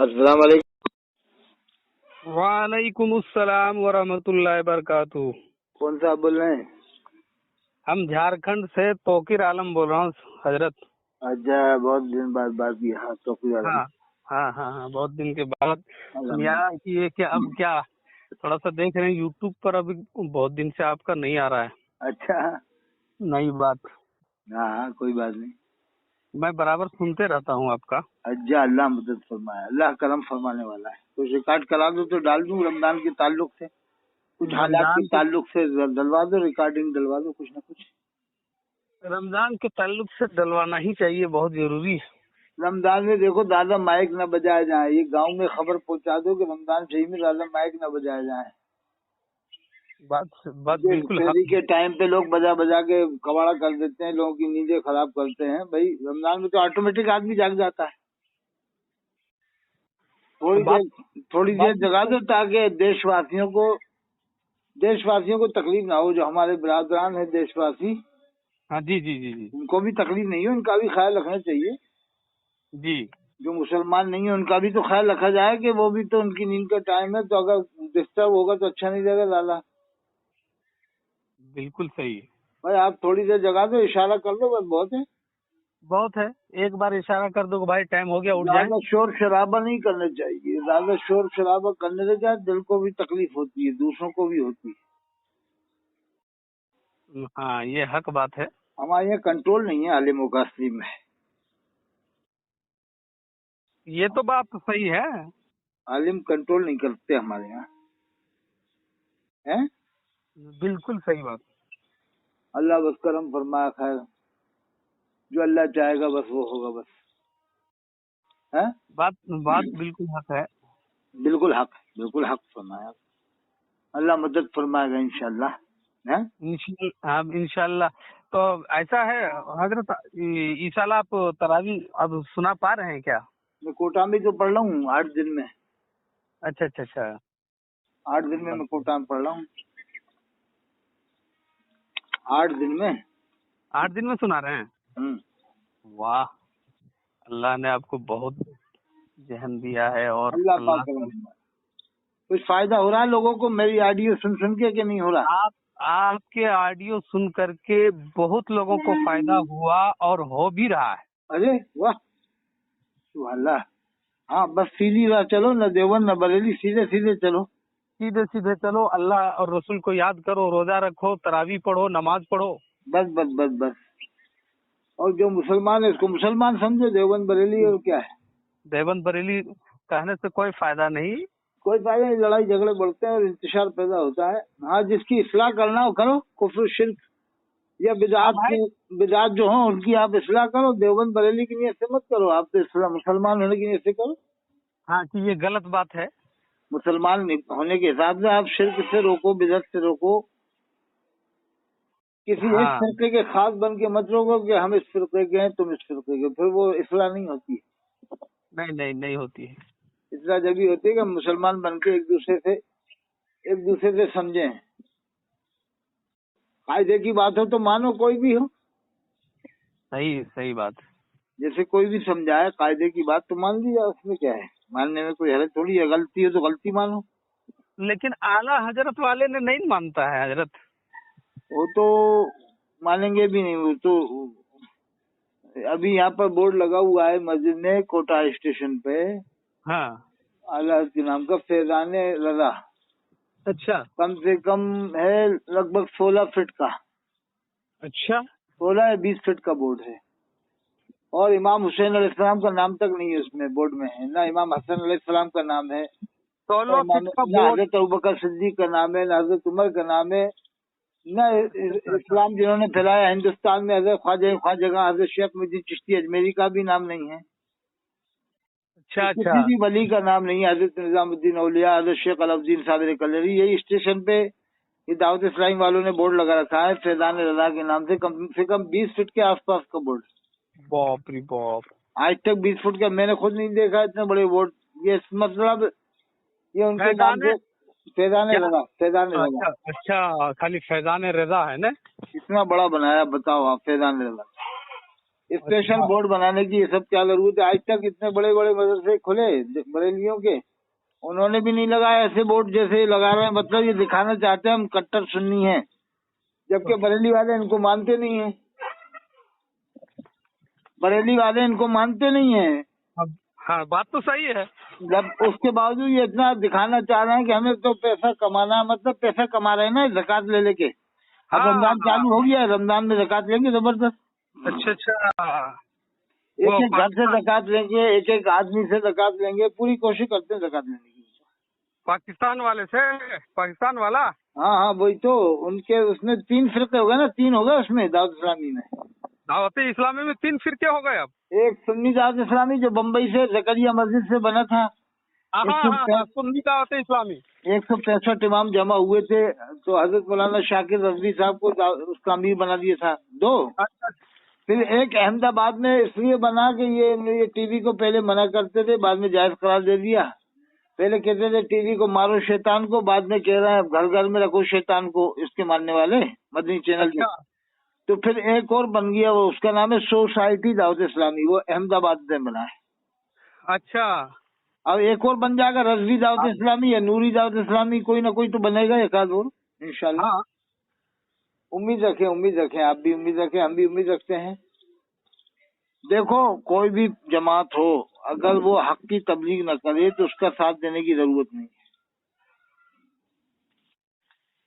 السلام علیکم. وعلیکم السلام ورحمۃ اللہ وبرکاتہ. کون صاحب بول رہے ہیں؟ ہم جھارکھنڈ سے توقیر عالم بول رہا ہوں حضرت. اچھا، بہت دن بعد بات کی. ہاں توقیر عالم. ہاں بہت دن کے بعد. یہاں یہ کہ اب کیا تھوڑا سا دیکھ رہے ہیں یوٹیوب پر، ابھی بہت دن سے آپ کا نہیں آ رہا ہے. اچھا. نئی بات. ہاں کوئی بات نہیں. میں برابر سنتے رہتا ہوں آپ کا. اجا اللہ مدد فرمائے، اللہ کرم فرمانے والا ہے. کچھ ریکارڈ کرا دو تو ڈال دوں. رمضان کے تعلق سے کچھ حالات کے تعلق سے ڈلوا دو، ریکارڈنگ ڈلوا دو کچھ نہ کچھ. رمضان کے تعلق سے ڈلوانا ہی چاہیے، بہت ضروری ہے. رمضان میں دیکھو دادا مائک نہ بجائے جائیں. یہ گاؤں میں خبر پہنچا دو کہ رمضان شریف میں دادا مائک نہ بجائے جائیں. بات بالکل شہری کے ٹائم پہ لوگ بجا بجا کے کباڑا کر دیتے ہیں، لوگوں کی نیندیں خراب کرتے ہیں. بھائی رمضان میں تو آٹومیٹک آدمی جاگ جاتا ہے. تھوڑی دیر جگا دو تاکہ دیش واسیوں کو تکلیف نہ ہو. جو ہمارے برادران ہیں دیش واسی، ہاں جی ان کو بھی تکلیف نہیں ہو. ان کا بھی خیال رکھنا چاہیے. جی. جو مسلمان نہیں ہیں ان کا بھی تو خیال رکھا جائے کہ وہ بھی تو ان کی نیند کا ٹائم ہے. تو اگر ڈسٹرب ہوگا تو اچھا نہیں لگے. لالا بالکل صحیح. بھائی آپ تھوڑی دیر جگا دو، اشارہ کر دو، بس بہت ہے. ایک بار اشارہ کر دو کہ بھائی ٹائم ہو گیا، اٹھ جائیں. زیادہ شور شرابہ نہیں کرنا چاہیے. زیادہ شور شرابہ کرنے سے کیا دل کو بھی تکلیف ہوتی ہے، دوسروں کو بھی ہوتی ہے. ہاں یہ حق بات ہے. ہمارے یہاں کنٹرول نہیں ہے عالموں کا اصلی میں. یہ تو بات صحیح ہے. عالم کنٹرول نہیں کرتے ہمارے یہاں. بالکل صحیح بات. اللہ بس کرم فرمایا. خیر جو اللہ چاہے گا بس وہ ہوگا. بس بات بالکل حق ہے. بالکل حق فرمایا. اللہ مدد فرمائے گا انشاءاللہ. انشاءاللہ. تو ایسا ہے حضرت، انشاءاللہ آپ تراویح اب سنا پا رہے ہیں کیا؟ میں کوٹا میں تو پڑھ رہا ہوں 8 دن میں. اچھا 8 دن میں کوٹا میں پڑھ رہا ہوں. 8 دن میں 8 دن میں سنا رہے ہیں. واہ، اللہ نے آپ کو بہت ذہن دیا ہے. اور اللہ کچھ فائدہ ہو رہا ہے لوگوں کو میری آڈیو سن کے کہ نہیں ہو رہا؟ آپ کے آڈیو سن کر کے بہت لوگوں کو فائدہ ہوا اور ہو بھی رہا ہے. ارے واہ سبحان اللہ. ہاں بس سیدھی راہ چلو، نہ دیوبند نہ بریلی، سیدھے چلو. اللہ اور رسول کو یاد کرو، روزہ رکھو، تراویح پڑھو، نماز پڑھو. بس. اور جو مسلمان ہے اس کو مسلمان سمجھو. دیوبند بریلی اور کیا ہے؟ دیوبند بریلی کہنے سے کوئی فائدہ نہیں. کوئی فائدہ نہیں. لڑائی جھگڑے بڑھتے ہیں اور انتشار پیدا ہوتا ہے. ہاں جس کی اصلاح کرنا ہو کرو. کفر شرک یا بدعات جو ہوں ان کی آپ اصلاح کرو. دیوبند بریلی کی نیت سے مت کرو. آپ تو اسلام مسلمان ہونے کی نیت سے کرو. ہاں کہ یہ غلط بات ہے. مسلمان ہونے کے حساب سے آپ شرک سے روکو، بدعت سے روکو. کسی ایک فرقے کے خاص بن کے مت روکو کہ ہم اس فرقے کے ہیں تم اس فرقے کے. پھر وہ اصلاح نہیں ہوتی. نہیں ہوتی ہے. اصلاح جب بھی ہوتی ہے کہ مسلمان بن کے ایک دوسرے سے سمجھیں. قاعدے کی بات ہو تو مانو، کوئی بھی ہو. صحیح بات. جیسے کوئی بھی سمجھائے قاعدے کی بات تو مان لیا. اس میں کیا ہے؟ ماننے میں کوئی حرج تھوڑی ہے. غلطی ہے تو غلطی مانو. لیکن اعلیٰ حضرت والے نے نہیں مانتا ہے حضرت. وہ تو مانیں گے بھی نہیں. وہ تو ابھی یہاں پر بورڈ لگا ہوا ہے مسجد میں کوٹا اسٹیشن پہ. ہاں اعلیٰ کے نام کا فیضان رضا. اچھا. کم سے کم ہے لگ بھگ 16 فٹ کا. اچھا 16 یا 20 فٹ کا بورڈ ہے. اور امام حسین علیہ السلام کا نام تک نہیں ہے اس میں بورڈ میں ہے. نہ امام حسن علیہ السلام کا نام ہے، 16 فٹ کا نہ حضرت ابوبکر صدیق کا نام ہے، نہ حضرت عمر کا نام ہے، نہ اسلام جنہوں نے پھیلایا ہندوستان میں حضرت خواجہ حضرت شیخ محی الدین چشتی اجمیری کا بھی نام نہیں ہے. اچھا کسی بھی ولی کا نام نہیں ہے. حضرت نظام الدین اولیاء، حضرت شیخ علاؤالدین صابر کلری. یہی اسٹیشن پہ یہ دعوت اسلامی والوں نے بورڈ لگا رکھا ہے فیضان رضا کے نام سے. کم سے کم 20 فٹ کے آس پاس کا بورڈ. باپ رے باپ. آج تک 20 فٹ کا میں نے خود نہیں دیکھا اتنے بڑے بورڈ. یہ مطلب یہ ان کے نام سے فیضان رضا. اچھا خالی فیضان رضا ہے نا. اتنا بڑا بنایا بتاؤ آپ. فیضان رضا स्पेशल बोर्ड बनाने की ये सब क्या जरूरत है? आज तक इतने बड़े बड़े मदरसे खुले बरेलियों के, उन्होंने भी नहीं लगाया ऐसे बोर्ड जैसे ये लगा रहे हैं। मतलब ये दिखाना चाहते हैं हम कट्टर सुन्नी हैं, जबकि बरेली वाले इनको मानते नहीं है। बरेली वाले इनको मानते नहीं है। हाँ, बात तो सही है। जब उसके बावजूद ये इतना दिखाना चाह रहे हैं कि हमें तो पैसा कमाना है, मतलब पैसा कमा रहे हैं ना ज़कात ले लेके। अब हाँ, रमजान चालू हो गया है, रमजान में ज़कात लेंगे जबरदस्त। अच्छा। एक एक घर से ज़कात लेंगे, एक एक आदमी से ज़कात लेंगे, पूरी कोशिश करते हैं ज़कात लेने की। पाकिस्तान वाले से, पाकिस्तान वाला। हाँ हाँ, वही तो। उनके उसमें 3 फिरके हो गए ना, 3 हो गए उसमें दाऊद इस्लामी में। दावत इस्लामी में 3 फिरके हो गए अब। एक सुन्नी दाऊद इस्लामी जो बम्बई से जकरिया मस्जिद से बना था। हाँ, सुन्नी दावत इस्लामी। 165 इमाम जमा हुए थे, तो हजरत मौलाना शाकिर रजवी साहब को उसका अमीर बना दिया था 2। अच्छा। फिर एक अहमदाबाद में इसलिए बना कि ये टीवी को पहले मना करते थे, बाद में जायज करार दे दिया। पहले कहते थे टीवी को मारो शैतान को, बाद में कह रहे हैं घर घर में रखो शैतान को, इसके मानने वाले मदनी चैनल के। तो फिर एक और बन गया, वो उसका नाम है सोसाइटी दाऊद इस्लामी, वो अहमदाबाद में बना है। अच्छा। अब एक और बन जाएगा रजवी दाऊद इस्लामी या नूरी दाऊद इस्लामी, कोई ना कोई तो बनेगा एक आध और इंशाल्लाह। हाँ। उम्मीद रखें, आप भी उम्मीद रखें, हम भी उम्मीद रखते हैं। देखो, कोई भी जमात हो, अगर वो हक की तबलीग न करे तो उसका साथ देने की जरूरत नहीं है।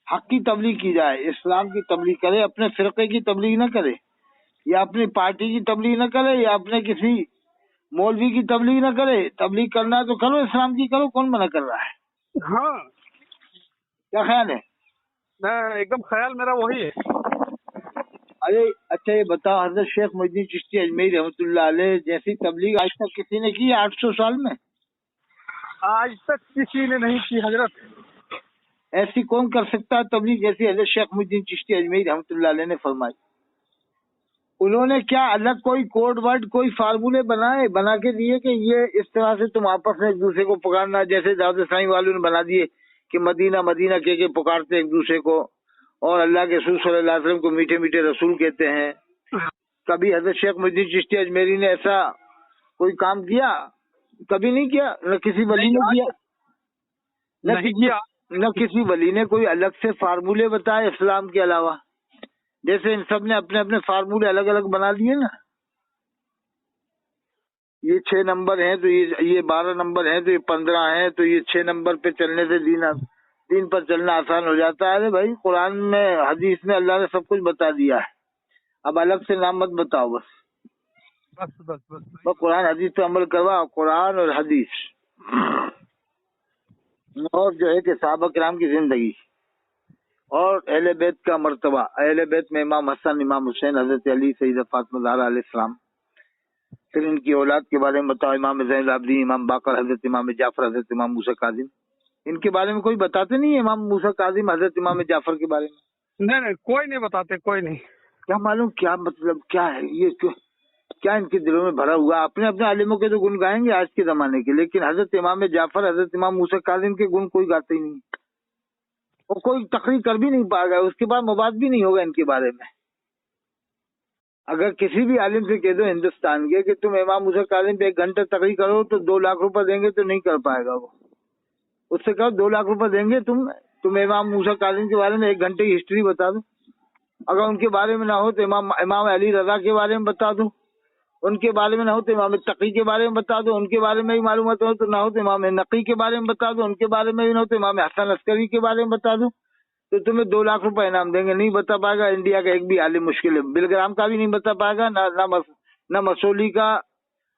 हक की तबलीग की जाए, इस्लाम की तबलीग करे, अपने फिरके की तबलीग न करे, या अपनी पार्टी की तबलीग न करे, या अपने किसी मौलवी की तबलीग न करे। तबलीग करना है तो करो, इस्लाम की करो, कौन मना कर रहा है? हाँ, क्या ख्याल है? मैं एकदम ख्याल मेरा वही है। अरे अच्छा, ये बताओ, हजरत शेख मोइनुद्दीन चिश्ती अजमेरी रहमतुल्लाह अलैह जैसी तबलीग आज तक किसी ने की 800 साल में? आज तक किसी ने नहीं की हजरत। ऐसी कौन कर सकता है तबलीग जैसी हजरत शेख मोइनुद्दीन चिश्ती अजमेरी रहमतुल्लाह अलैह ने फरमाई? उन्होंने क्या अलग कोई कोड वर्ड, कोई फार्मूले बना के दिए कि ये इस तरह से तुम आपस में एक दूसरे को पुकारना, जैसे दाऊद इस्लामी वालों ने बना दिए कि मदीना मदीना के पुकारते एक दूसरे को, और अल्लाह के रसूल सल्लल्लाहु अलैहि वसल्लम को मीठे मीठे रसूल कहते हैं। कभी हजरत शेख मोइनुद्दीन चिश्ती अजमेरी ने ऐसा कोई काम किया? कभी नहीं किया, न किसी वली ने किया, न किसी वली ने कोई अलग से फार्मूले बताए इस्लाम के अलावा। जैसे इन सब ने अपने अपने फार्मूले अलग अलग बना दिए ना, ये 6 नंबर हैं तो ये 12 नंबर हैं तो ये 15 हैं, तो ये 6 नंबर पे चलने से दीन पर चलना आसान हो जाता है। अरे भाई, कुरान में हदीस में अल्लाह ने सब कुछ बता दिया है, अब अलग से नाम मत बताओ। बस कुरान हदीस पे अमल करवाओ, कुरान और हदीस, और जो है कि सहाबा किराम की जिंदगी और अहले बैत का मर्तबा। अहले बैत में इमाम हसन, इमाम हुसैन, हजरत अली, सैयदा फातिमा ज़हरा अलैहिस्सलाम। फिर इनकी औलाद के बारे में बताओ, इमाम ज़ैनुल आबिदीन, इमाम बाकर, हजरत इमाम जाफर, हजरत इमाम मूसा काजिम। इनके बारे में कोई बताते नहीं है, इमाम मूसा काजिम, हजरत इमाम जाफर के बारे में। नहीं, कोई नहीं बताते, कोई नहीं। क्या मालूम क्या मतलब क्या है ये, क्या इनके दिलों में भरा हुआ? अपने अपने आलिमों के तो गुण गाएंगे आज के जमाने के, लेकिन हजरत इमाम जाफर, हजरत इमाम मूसा काजिम के गुण कोई गाते ही नहीं, वो कोई तकरीर कर भी नहीं पाएगा, उसके बाद मुबाद भी नहीं होगा इनके बारे में। अगर किसी भी आलिम से कह दो हिंदुस्तान के कि तुम इमाम मूसा काजिम पे 1 घंटा तकरीर करो तो 2 लाख रुपए देंगे, तो नहीं कर पाएगा वो। उससे कहो 2 लाख रुपए देंगे, तुम इमाम मूसा काजिम के बारे में 1 घंटे की हिस्ट्री बता दो। अगर उनके बारे में ना हो तो इमाम अली रजा के बारे में बता दो, उनके बारे में ना हो तो इमाम तकी के बारे में बता दो, उनके बारे में भी मालूमात हो तो ना हो तो इमाम नकी के बारे में बता दो, उनके बारे में भी ना हो तो इमाम हसन अस्करी के बारे में बता दो, तो तुम्हें 2 लाख रुपए इनाम देंगे। नहीं बता पाएगा इंडिया का एक भी आलिम, मुश्किल है। बिलग्राम का भी नहीं बता पाएगा, ना मसूली का,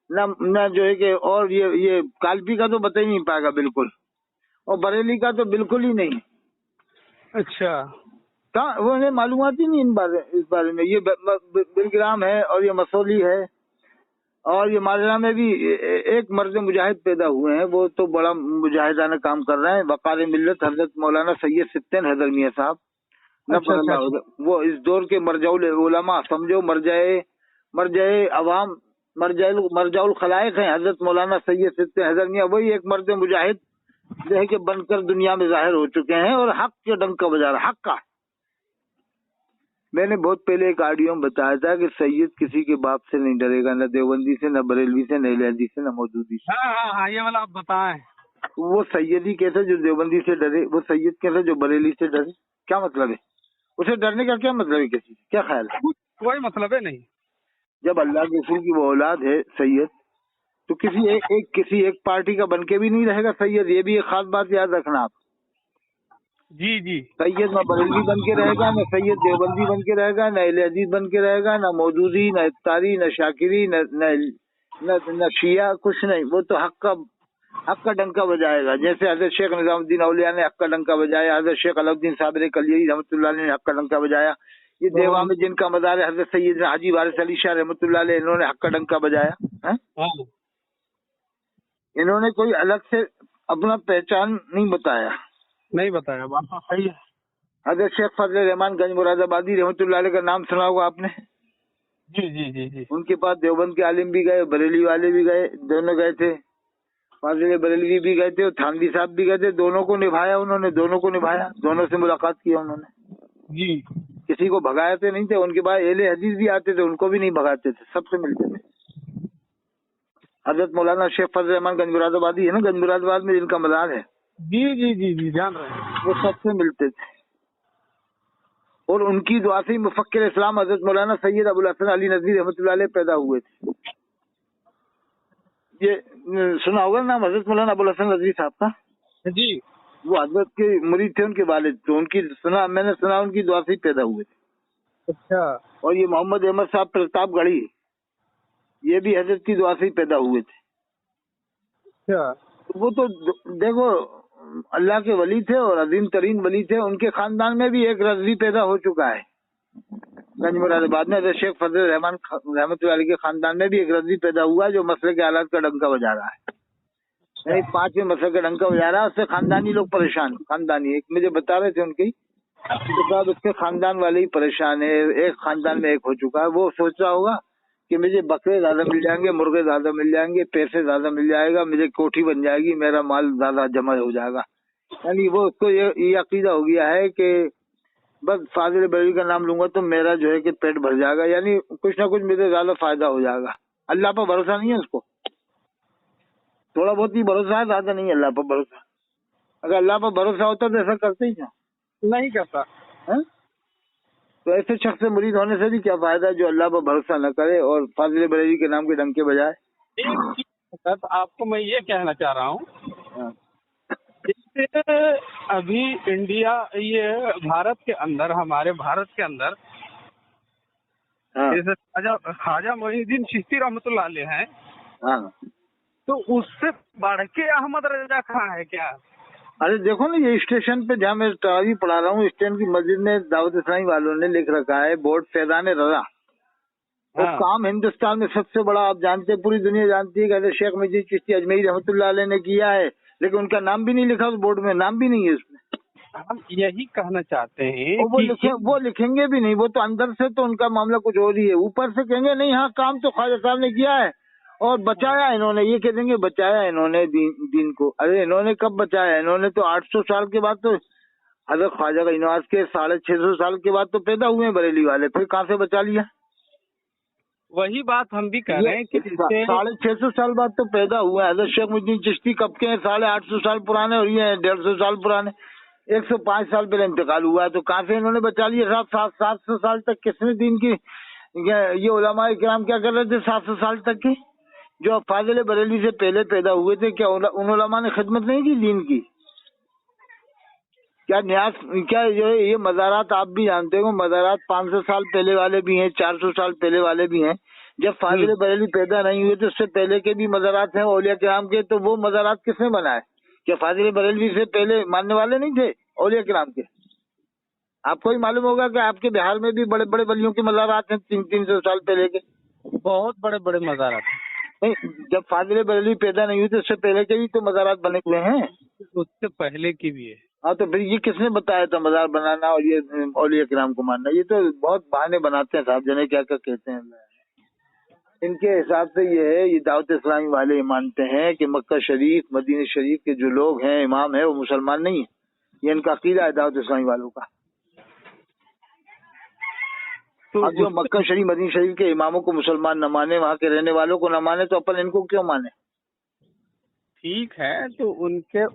ना जो है कि, और ये कालपी का तो बता ही नहीं पाएगा बिल्कुल, और बरेली का तो बिल्कुल ही नहीं। अच्छा, कहाँ वो इन्हें मालूमात ही नहीं इस बारे में। ये बिलग्राम है और ये मसूली है, और ये माजरा में भी एक मर्द मुजाहिद पैदा हुए हैं, वो तो बड़ा मुजाहिदाना काम कर रहे हैं। वकार मिल्लत हजरत मौलाना सैयद सित्तैन हैदर मियां साहब, अच्छा। वो इस दौर के मरजाउल उलमा, समझो मरजाए अवाम, मरजाउल खलाइक हैं हजरत मौलाना सैयद सित्तैन हैदर मियां। वही एक मर्द मुजाहिद जो है कि बनकर दुनिया में जाहिर हो चुके हैं, और हक के डंका बजा रहा, हक का। मैंने बहुत पहले एक ऑडियो में बताया था कि सैयद किसी के बाप से नहीं डरेगा, न देवबंदी से, न बरेलवी से, न इलाहाबादी से, न मौदूदी से। हाँ, ये वाला आप बताएं। वो सैयद ही कैसे जो देवबंदी से डरे, वो सैयद कैसे जो बरेली से डरे? क्या मतलब है? उसे डरने का क्या मतलब है? किसी क्या ख्याल है? कोई मतलब है नहीं। जब अल्लाह के रसूल की वो औलाद है सैयद, तो किसी एक पार्टी का बनके भी नहीं रहेगा सैयद। ये भी एक खास बात याद रखना आप। जी जी। सैयद न बरेलवी बन के रहेगा, न सैयद देवबंदी बन के रहेगा, न इलाहाबादी बन के रहेगा, न मौदूदी, न इफ्तारी, न शाकिरी, न शिया, कुछ नहीं। वो तो हक का डंका बजाएगा। जैसे हजरत शेख निजामुद्दीन औलिया ने हक का डंका बजाया, हजरत शेख अलाउद्दीन साबिर कलियरी रहमतुल्लाह अलैह ने हक का डंका बजाया, ये देवा में जिनका मज़ार है हजरत सैयद हाजी वारिस अली शाह रहमतुल्लाह अलैह, इन्होंने हक का डंका बजाया है। इन्होंने कोई अलग से अपना पहचान नहीं बताया। बात तो सही है। हजरत शेख फजल रहमान गंज मुरादाबादी रहमतुल्लाह अलैह का नाम सुना होगा आपने? जी जी जी जी। उनके पास देवबंद के आलिम भी गए, बरेली वाले भी गए, दोनों गए थे। फाजिल बरेलवी भी गए थे और थानवी साहब भी गए थे। दोनों को निभाया उन्होंने, दोनों से मुलाकात की उन्होंने जी। किसी को भगाते नहीं थे। उनके बाद एले हदीस भी आते थे, उनको भी नहीं भगाते थे, सबसे मिलते थे। हजरत मौलाना शेख फजल रहमान गंज मुरादाबादी है ना, गंज मुरादाबाद में जिनका मज़ार है, जी जी जी जी जान रहे हैं। वो सबसे मिलते थे। और उनकी दुआ से ही मुफक्किर इस्लाम हजरत मौलाना सैयद अबुल हसन अली नदवी रहमतुल्लाह अलैह पैदा हुए थे। ये सुना होगा नाम हजरत मौलाना अबुल हसन नदवी साहब का? जी। वो हजरत के मुरीद थे, उनके वालिद। तो मैंने सुना उनकी दुआ से ही पैदा हुए थे। अच्छा। और ये मोहम्मद अहमद साहब प्रतापगढ़ी, ये भी हजरत की दुआ से ही पैदा हुए थे। अच्छा। तो वो तो देखो अल्लाह के वली थे और अजीम तरीन वली थे। उनके खानदान में भी एक रजवी पैदा हो चुका है गंज मुरादाबाद में। शेख फजल रहमान रहमतुल्लाह अलैह के खानदान में भी एक रजवी पैदा हुआ है जो मसले के हालात का डंका बजा रहा है। नहीं, 5वें मसले का डंका बजा रहा है। उससे खानदानी लोग परेशान। खानदानी एक मुझे बता रहे थे उनकी, तो साहब उसके खानदान वाले ही परेशान है। एक खानदान में एक हो चुका है। वो सोच रहा होगा कि मुझे बकरे ज्यादा मिल जाएंगे, मुर्गे ज्यादा मिल जाएंगे, पैसे ज्यादा मिल जाएगा, मुझे कोठी बन जाएगी, मेरा माल ज्यादा जमा हो जाएगा। यानी वो उसको ये अकीदा हो गया है कि बस फाजिल बरेलवी का नाम लूंगा तो मेरा जो है कि पेट भर जाएगा, यानी कुछ ना कुछ मुझे ज्यादा फायदा हो जाएगा। अल्लाह पर भरोसा नहीं है उसको, थोड़ा बहुत ही भरोसा है, ज्यादा नहीं है अल्लाह पर भरोसा। अगर अल्लाह पर भरोसा होता तो ऐसा करते ही क्या? नहीं करता है। तो ऐसे शख्स से मुरीद होने से भी क्या फायदा जो अल्लाह पर भरोसा न करे और फाजिल बरेलवी के नाम के डंके बजाए। सर आपको मैं ये कहना चाह रहा हूँ, अभी इंडिया, ये भारत के अंदर, हमारे भारत के अंदर जैसे ख्वाजा मोइनुद्दीन चिश्ती रहमतुल्लाह अलैह हैं, तो उससे बढ़ के अहमद रजा खां है क्या? अरे देखो ना, ये स्टेशन पे जहाँ मैं तरावी पढ़ा रहा हूँ, स्टैंड की मस्जिद में दावत इस्लामी वालों ने लिख रखा है बोर्ड फैजान रजा। वो काम हिंदुस्तान में सबसे बड़ा, आप जानते हैं, पूरी दुनिया जानती है कि शेख मुइनुद्दीन चिश्ती अजमेरी रहमतुल्लाह अलैह ने किया है, लेकिन उनका नाम भी नहीं लिखा उस बोर्ड में, नाम भी नहीं है उसमें। हम यही कहना चाहते हैं वो लिखेंगे भी नहीं। वो तो अंदर से तो उनका मामला कुछ और ही है, ऊपर से कहेंगे नहीं हाँ काम तो ख्वाजा साहब ने किया है और बचाया इन्होंने, ये कह देंगे बचाया इन्होंने दीन को। अरे इन्होंने कब बचाया? इन्होंने तो 800 साल के बाद तो हजरत ख्वाजा का नवाज के 650 साल के बाद तो पैदा हुए हैं बरेली वाले, फिर कहाँ से बचा लिया? वही बात हम भी कह रहे हैं कि 650 साल बाद तो पैदा हुए हैं। हजरत शेख मुइनुद्दीन चिश्ती कब के हैं? 850 साल पुराने, और ये 150 साल पुराने, 105 साल पहले इंतकाल हुआ है। तो कहाँ से इन्होंने बचा लिया? 700 साल तक किसने दीन की, ये उलमा इकराम क्या कर रहे थे 700 साल तक की? जो फाजिल बरेली से पहले पैदा हुए थे, क्या उन उलमा ने खिदमत नहीं की दीन की? क्या न्यास, क्या जो है ये मज़ारात आप भी जानते हो, मज़ारात 500 साल पहले वाले भी हैं, 400 साल पहले वाले भी हैं। जब फाजिल बरेली पैदा नहीं हुए तो उससे पहले के भी मज़ारात हैं औलिया किराम के। तो वो मज़ारात किसने बनाए? क्या फाजिल बरेलवी से पहले मानने वाले नहीं थे औलिया किराम के? आपको ही मालूम होगा कि आपके बिहार में भी बड़े बड़े वलियों के मज़ारात हैं 300 साल पहले के, बहुत बड़े बड़े मज़ारात। नहीं, जब फाजिल बरेलवी पैदा नहीं हुई तो उससे पहले के भी तो मज़ारात बने हुए हैं, उससे पहले की भी है। हाँ, तो फिर ये किसने बताया था मज़ार बनाना और ये औलिया किराम को मानना? ये तो बहुत बहाने बनाते हैं साहब, जने क्या क्या कहते हैं। इनके हिसाब से ये है, ये दावत इस्लामी वाले ये मानते हैं कि मक्का शरीफ, मदीना शरीफ के जो लोग हैं, इमाम है, वो मुसलमान नहीं है। ये इनका अकीदा है दावत इस्लामी वालों का। तो जो मक्का शरीफ मदीना शरीफ के इमामों को मुसलमान न माने, वहाँ के रहने वालों को न माने, तो अपन इनको क्यों माने? ठीक है, तो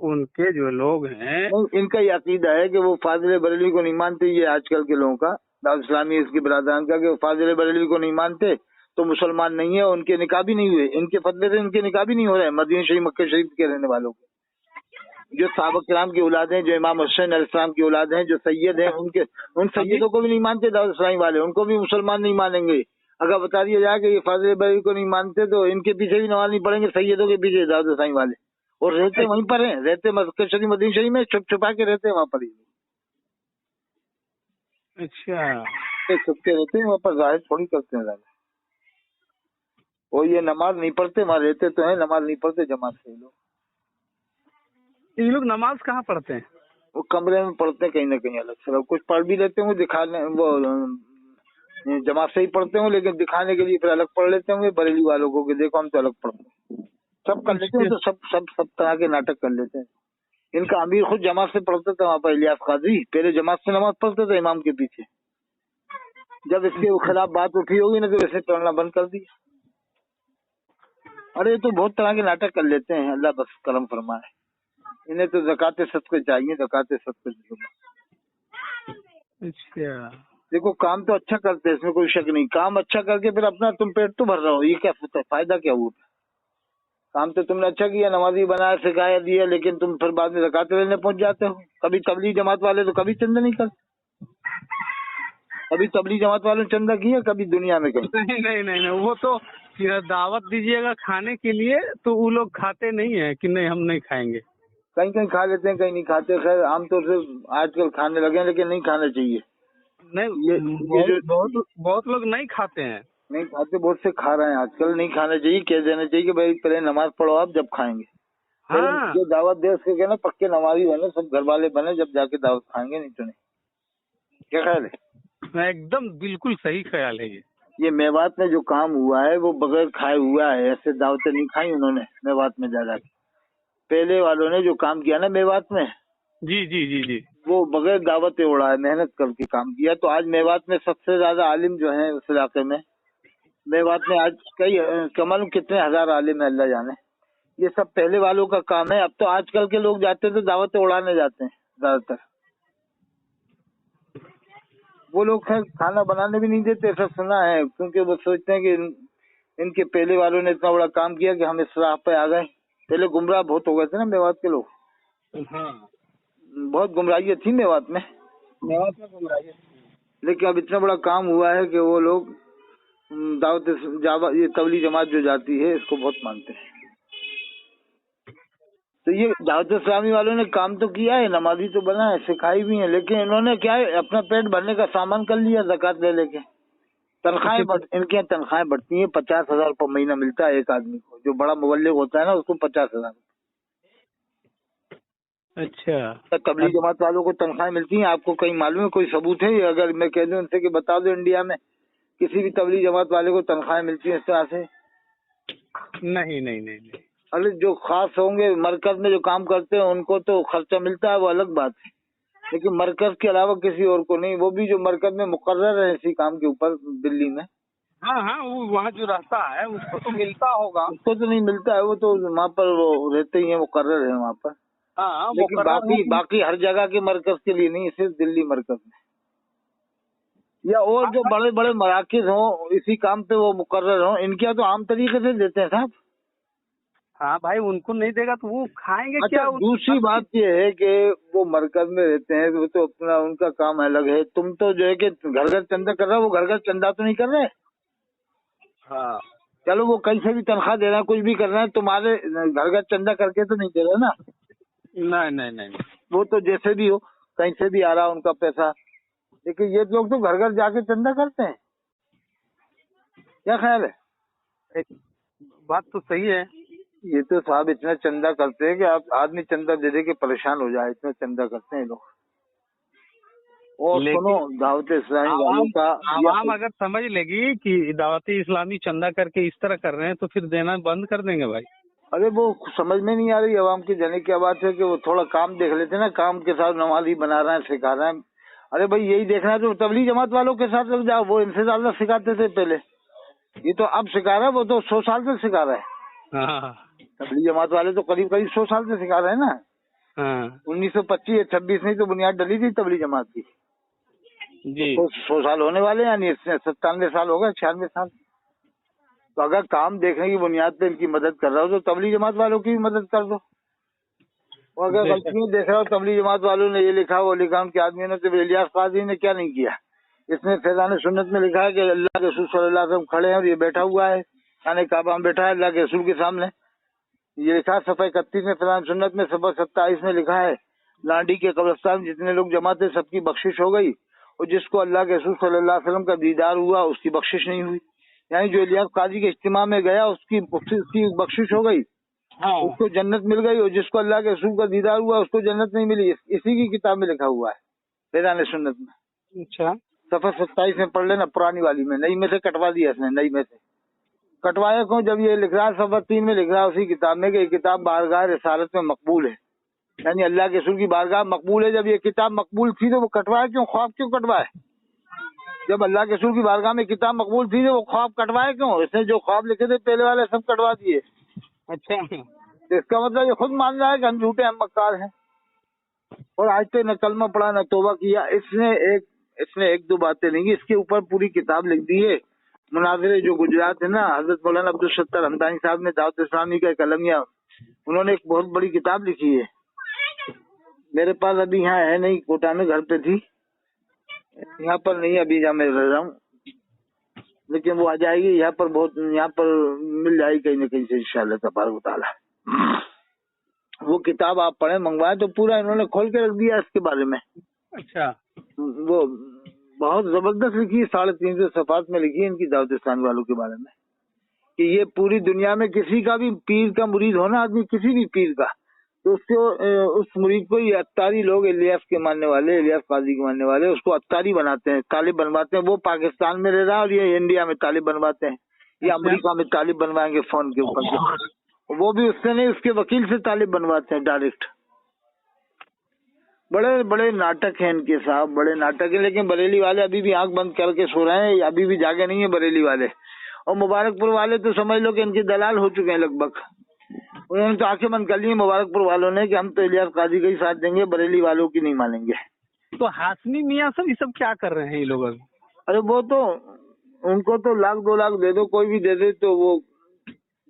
उनके जो लोग हैं, इनका ये अकीदा है कि वो फाजिल बरेलवी को नहीं मानते। ये आजकल के लोगों का दावत इस्लामी इसकी बरादरान का, कि वो फाजिल बरेलवी को नहीं मानते तो मुसलमान नहीं है, उनके निकाह भी नहीं हुए, इनके फतवे से उनके निकाह भी नहीं हो रहे हैं मदीना शरीफ मक्का शरीफ के रहने वालों के। जो सहाबा किराम की औलाद हैं, जो इमाम हुसैन अलैहिस्सलाम की औलाद हैं, जो सैयद हैं, उन सैयदों को भी नहीं मानते दावत इस्लामी वाले, उनको भी मुसलमान नहीं मानेंगे। अगर बता दिया जाए कि ये फाजिल बरेलवी को नहीं मानते तो इनके पीछे भी नमाज नहीं पढ़ेंगे, सैयदों के पीछे दावत इस्लामी वाले। और रहते वहीं पर हैं, रहते मक्का शरीफ मदीना शरीफ में छुप छुपा के रहते हैं वहाँ पर ही। अच्छा, छुप के रहते हैं वहाँ पर, जाहिर थोड़ी करते हैं ज़्यादा। और ये नमाज नहीं पढ़ते, वहाँ रहते तो है, नमाज नहीं पढ़ते जमात से लोग। ये लोग नमाज कहाँ पढ़ते हैं? वो कमरे में पढ़ते हैं कहीं ना कहीं अलग से, कुछ पढ़ भी लेते होंगे, दिखाने वो जमात से ही पढ़ते होंगे, लेकिन दिखाने के लिए फिर अलग पढ़ लेते होंगे बरेली वालों को कि देखो हम तो अलग पढ़ते हैं। सब कर लेते हैं, तो सब तरह के नाटक कर लेते हैं। इनका अमीर खुद जमात से पढ़ता था वहाँ पर, इलियास काजी पहले जमात से नमाज पढ़ते थे इमाम के पीछे। जब इसके खिलाफ बात उठी होगी ना तो वैसे पढ़ना बंद कर दिया। अरे तो बहुत तरह के नाटक कर लेते हैं, अल्लाह बस करम फरमाए। इन्हें तो ज़कात सदक़े चाहिए, ज़कात सदक़े। अच्छा, देखो काम तो अच्छा करते हैं, इसमें कोई शक नहीं, काम अच्छा करके फिर अपना तुम पेट तो भर रहे हो, ये क्या फायदा क्या हुआ? काम तो तुमने अच्छा किया, नमाजी बनाया, सिखाया, दिया, लेकिन तुम फिर बाद में ज़कात लेने पहुंच जाते हो। कभी तबलीग जमात वाले तो कभी चंदा नहीं करते, कभी तबलीग जमात वालों ने चंदा किया कभी दुनिया में कहीं? नहीं, वो तो दावत दीजिएगा खाने के लिए तो वो लोग खाते नहीं है कि नहीं हम नहीं खाएंगे। कहीं कहीं खा लेते हैं, कहीं नहीं खाते। खैर आमतौर से आजकल खाने लगे हैं, लेकिन नहीं खाना चाहिए। नहीं, बहुत लोग नहीं खाते हैं। नहीं खाते, बहुत से खा रहे हैं आजकल। नहीं खाना चाहिए, कह देना चाहिए कि भाई पहले नमाज पढ़ो आप, जब खाएंगे। हाँ, जो दावत दे उसके कहना पक्के नमाजी बने, सब घर वाले बने, जब जाके दावत खाएंगे, नहीं तो नहीं। क्या ख्याल है? एकदम बिल्कुल सही ख्याल है। ये मेवात में जो काम हुआ है वो बगैर खाए हुआ है, ऐसे दावतें नहीं खाई उन्होंने मेवात में ज्यादा। पहले वालों ने जो काम किया ना मेवात में, जी, वो बगैर दावतें उड़ा है, मेहनत करके काम किया। तो आज मेवात में सबसे ज्यादा आलिम जो है उस इलाके में, मेवात में आज कई कमल कितने हजार आलिम है, अल्लाह जाने। ये सब पहले वालों का काम है। अब तो आजकल के लोग जाते हैं तो दावतें उड़ाने जाते हैं ज्यादातर। वो लोग खैर खाना बनाने भी नहीं देते, ऐसा सुना है, क्योंकि वो सोचते हैं कि इनके पहले वालों ने इतना बड़ा काम किया कि हम इस राह पे आ गए। पहले गुमराह बहुत हो गए थे ना मेवात के लोग। हाँ, बहुत गुमराही थी मेवात में गुमराही। लेकिन अब इतना बड़ा काम हुआ है कि वो लोग दावत ये तबलीग जमात जो जाती है इसको बहुत मानते हैं। तो ये दावत इस्लामी वालों ने काम तो किया है, नमाजी तो बना है, सिखाई भी है, लेकिन इन्होंने क्या है अपना पेट भरने का सामान कर लिया ज़कात ले लेके। तनख्वाहें इनके यहाँ तनख्वाहें बढ़ती हैं, 50,000 रुपये महीना मिलता है एक आदमी को। जो बड़ा मुबल्लिग होता है ना उसको 50,000। अच्छा, तबलीग जमात वालों को तनख्वाहें मिलती हैं। आपको कहीं मालूम है, कोई सबूत है? अगर मैं कह दूं उनसे कि बता दो इंडिया में किसी भी तबलीग जमात वाले को तनख्वाहें मिलती है इस तरह से? नहीं। अरे जो खास होंगे मरकज में जो काम करते हैं उनको तो खर्चा मिलता है, वो अलग बात है, लेकिन मरकज के अलावा किसी और को नहीं। वो भी जो मरकज में मुकर्रर है इसी काम के ऊपर दिल्ली में, हाँ, वो वहाँ जो रहता है उसको तो मिलता होगा। उसको तो नहीं मिलता है, वो तो वहाँ पर वो रहते ही है, मुकर्रर है वहाँ पर। हाँ, लेकिन बाकी हर जगह के मरकज के लिए नहीं, सिर्फ दिल्ली मरकज में या और जो बड़े बड़े मराकिज हों इसी काम पे वो मुकर्रर हों, इनके यहाँ तो आम तरीके से देते हैं साहब। हाँ भाई, उनको नहीं देगा तो वो खाएंगे क्या? दूसरी बात ये है कि वो मरकज में रहते हैं, वो तो अपना उनका काम अलग है। तुम तो जो है कि घर घर चंदा कर रहे हो, वो घर घर चंदा तो नहीं कर रहे। हाँ, चलो वो कहीं से भी तनख्वाह दे रहे हैं, कुछ भी कर रहे हैं, तुम्हारे घर घर चंदा करके तो नहीं दे रहे ना। नहीं, वो तो जैसे भी हो कहीं से भी आ रहा उनका पैसा, लेकिन ये लोग तो घर घर जाके चंदा करते हैं। क्या ख्याल है? एक बात तो सही है। ये तो साहब इतना चंदा करते हैं कि आप आदमी चंदा दे दे के परेशान हो जाए, इतना चंदा करते हैं लोग। और सुनो, दावत इस्लामी वालों का आवाम अगर समझ लेगी कि दावत इस्लामी चंदा करके इस तरह कर रहे हैं तो फिर देना बंद कर देंगे भाई। अरे वो समझ में नहीं आ रही आवाम की। जाने क्या बात है कि वो थोड़ा काम देख लेते हैं ना, काम के साथ नमाजी बना रहे हैं, सिखा रहे हैं। अरे भाई यही देखना है तो तबलीग जमात वालों के साथ लग जाओ, वो इनसे ज्यादा सिखाते थे पहले, ये तो अब सिखा रहा है, वो तो 100 साल से सिखा रहा है। हाँ। तबलीग जमात वाले तो करीब करीब 100 साल से सिखा रहे हैं ना। हाँ 1925-26 में तो बुनियाद डली थी तबलीग जमात की जी। तो 100 साल होने वाले, यानी 97 साल हो गए, 96 साल। तो अगर काम देखने की बुनियाद पे इनकी मदद कर रहा हो तो तबलीग जमात वालों की भी मदद कर दो। और अगर गलतियाँ देख रहा हो तबलीग जमात वालों ने ये लिखा वो लिखा, उनके आदमियों ने, तो इलियास काजी ने क्या नहीं किया। इसने फैज़ान सुन्नत में लिखा है कि अल्लाह के रसूल सल्लल्लाहु अलैहि वसल्लम खड़े हैं और ये बैठा हुआ है, खाने काबा में बैठा है अल्लाह के रसूल के सामने। ये लिखा सफ़ा 31 में, फैज़ान सुन्नत में सफ़ा 27 में लिखा है, लांडी के कब्रिस्तान में जितने लोग जमा थे सबकी बख्शिश हो गई, और जिसको अल्लाह के रसूल सल्लल्लाहु अलैहि वसल्लम का दीदार हुआ उसकी बख्शिश नहीं हुई। यानी जो इलियास काजी के इज्तिमा में गया उसकी बख्शिश हो गई, हाँ। उसको जन्नत मिल गई, और जिसको अल्लाह के रसूल का दीदार हुआ उसको जन्नत नहीं मिली। इसी की किताब में लिखा हुआ है फैज़ान सुन्नत में। अच्छा। सफ़ा 27 में पढ़ लेना, पुरानी वाली में, नई में से कटवा दिया इसने। नई में से कटवाया क्यों, जब ये लिख रहा है सफ़ा 3 में लिख रहा है उसी किताब में कि ये किताब बारगाह रिसालत में मकबूल है, यानी अल्लाह के रसूल की बारगाह मकबूल है। जब ये किताब मकबूल थी तो वो कटवाया क्यों, ख्वाब क्यों कटवाए? जब अल्लाह के रसूल की बारगाह में किताब मकबूल थी तो वो ख्वाब कटवाए क्यों? इसने जो ख्वाब लिखे थे पहले वाले सब कटवा दिए। अच्छा। तो इसका मतलब ये खुद मान रहा है कि हम झूठे हम मक्कार हैं, और आज तक न कलमा पढ़ा न तौबा किया। इसने एक दो बातें नहीं की, इसके ऊपर पूरी किताब लिख दी है। मुनाज़रे जो गुजरात है ना, हजरत मौलाना अब्दुल सत्तार हमदानी साहब ने दावत इस्लामी का कलमिया, उन्होंने एक बहुत बड़ी किताब लिखी है। मेरे पास अभी यहाँ है नहीं, कोटा में घर पे थी, यहाँ पर नहीं अभी जहाँ मैं रह रहा हूँ, लेकिन वो आ जाएगी यहाँ पर, बहुत यहाँ पर मिल जाएगी कहीं न कहीं से इंशाअल्लाह तबारक व तआला। वो किताब आप पढ़े मंगवाए तो पूरा इन्होंने खोल के रख दिया इसके बारे में। अच्छा। वो बहुत जबरदस्त लिखी है, 350 सफ़ात में लिखी है इनकी दावत इस्लामी वालों के बारे में, कि ये पूरी दुनिया में किसी का भी पीर का मुरीद हो ना आदमी, किसी भी पीर का, तो उसको उस मुरीद को ये अत्तारी लोग, इलियास के मानने वाले, इलियास काजी के मानने वाले, उसको अत्तारी बनाते हैं, तालिब बनवाते हैं। वो पाकिस्तान में रह रहा है और ये इंडिया में तालिब बनवाते हैं, या अमेरिका में तालिब बनवाएंगे फोन के ऊपर, वो भी उससे नहीं उसके वकील से तालिब बनवाते हैं डायरेक्ट। बड़े बड़े नाटक हैं इनके साहब, बड़े नाटक हैं। लेकिन बरेली वाले अभी भी आंख बंद करके सो रहे हैं, अभी भी जागे नहीं है बरेली वाले। और मुबारकपुर वाले तो समझ लो कि इनके दलाल हो चुके हैं लगभग, उन्होंने तो आंखें बंद कर ली मुबारकपुर वालों ने कि हम तो इलियास काजी का ही साथ देंगे, बरेली वालों की नहीं मानेंगे। तो हाशमी मियाँ सब ये सब क्या कर रहे हैं ये लोग अभी? अरे वो तो उनको तो 1-2 लाख दे दो, कोई भी दे दे तो वो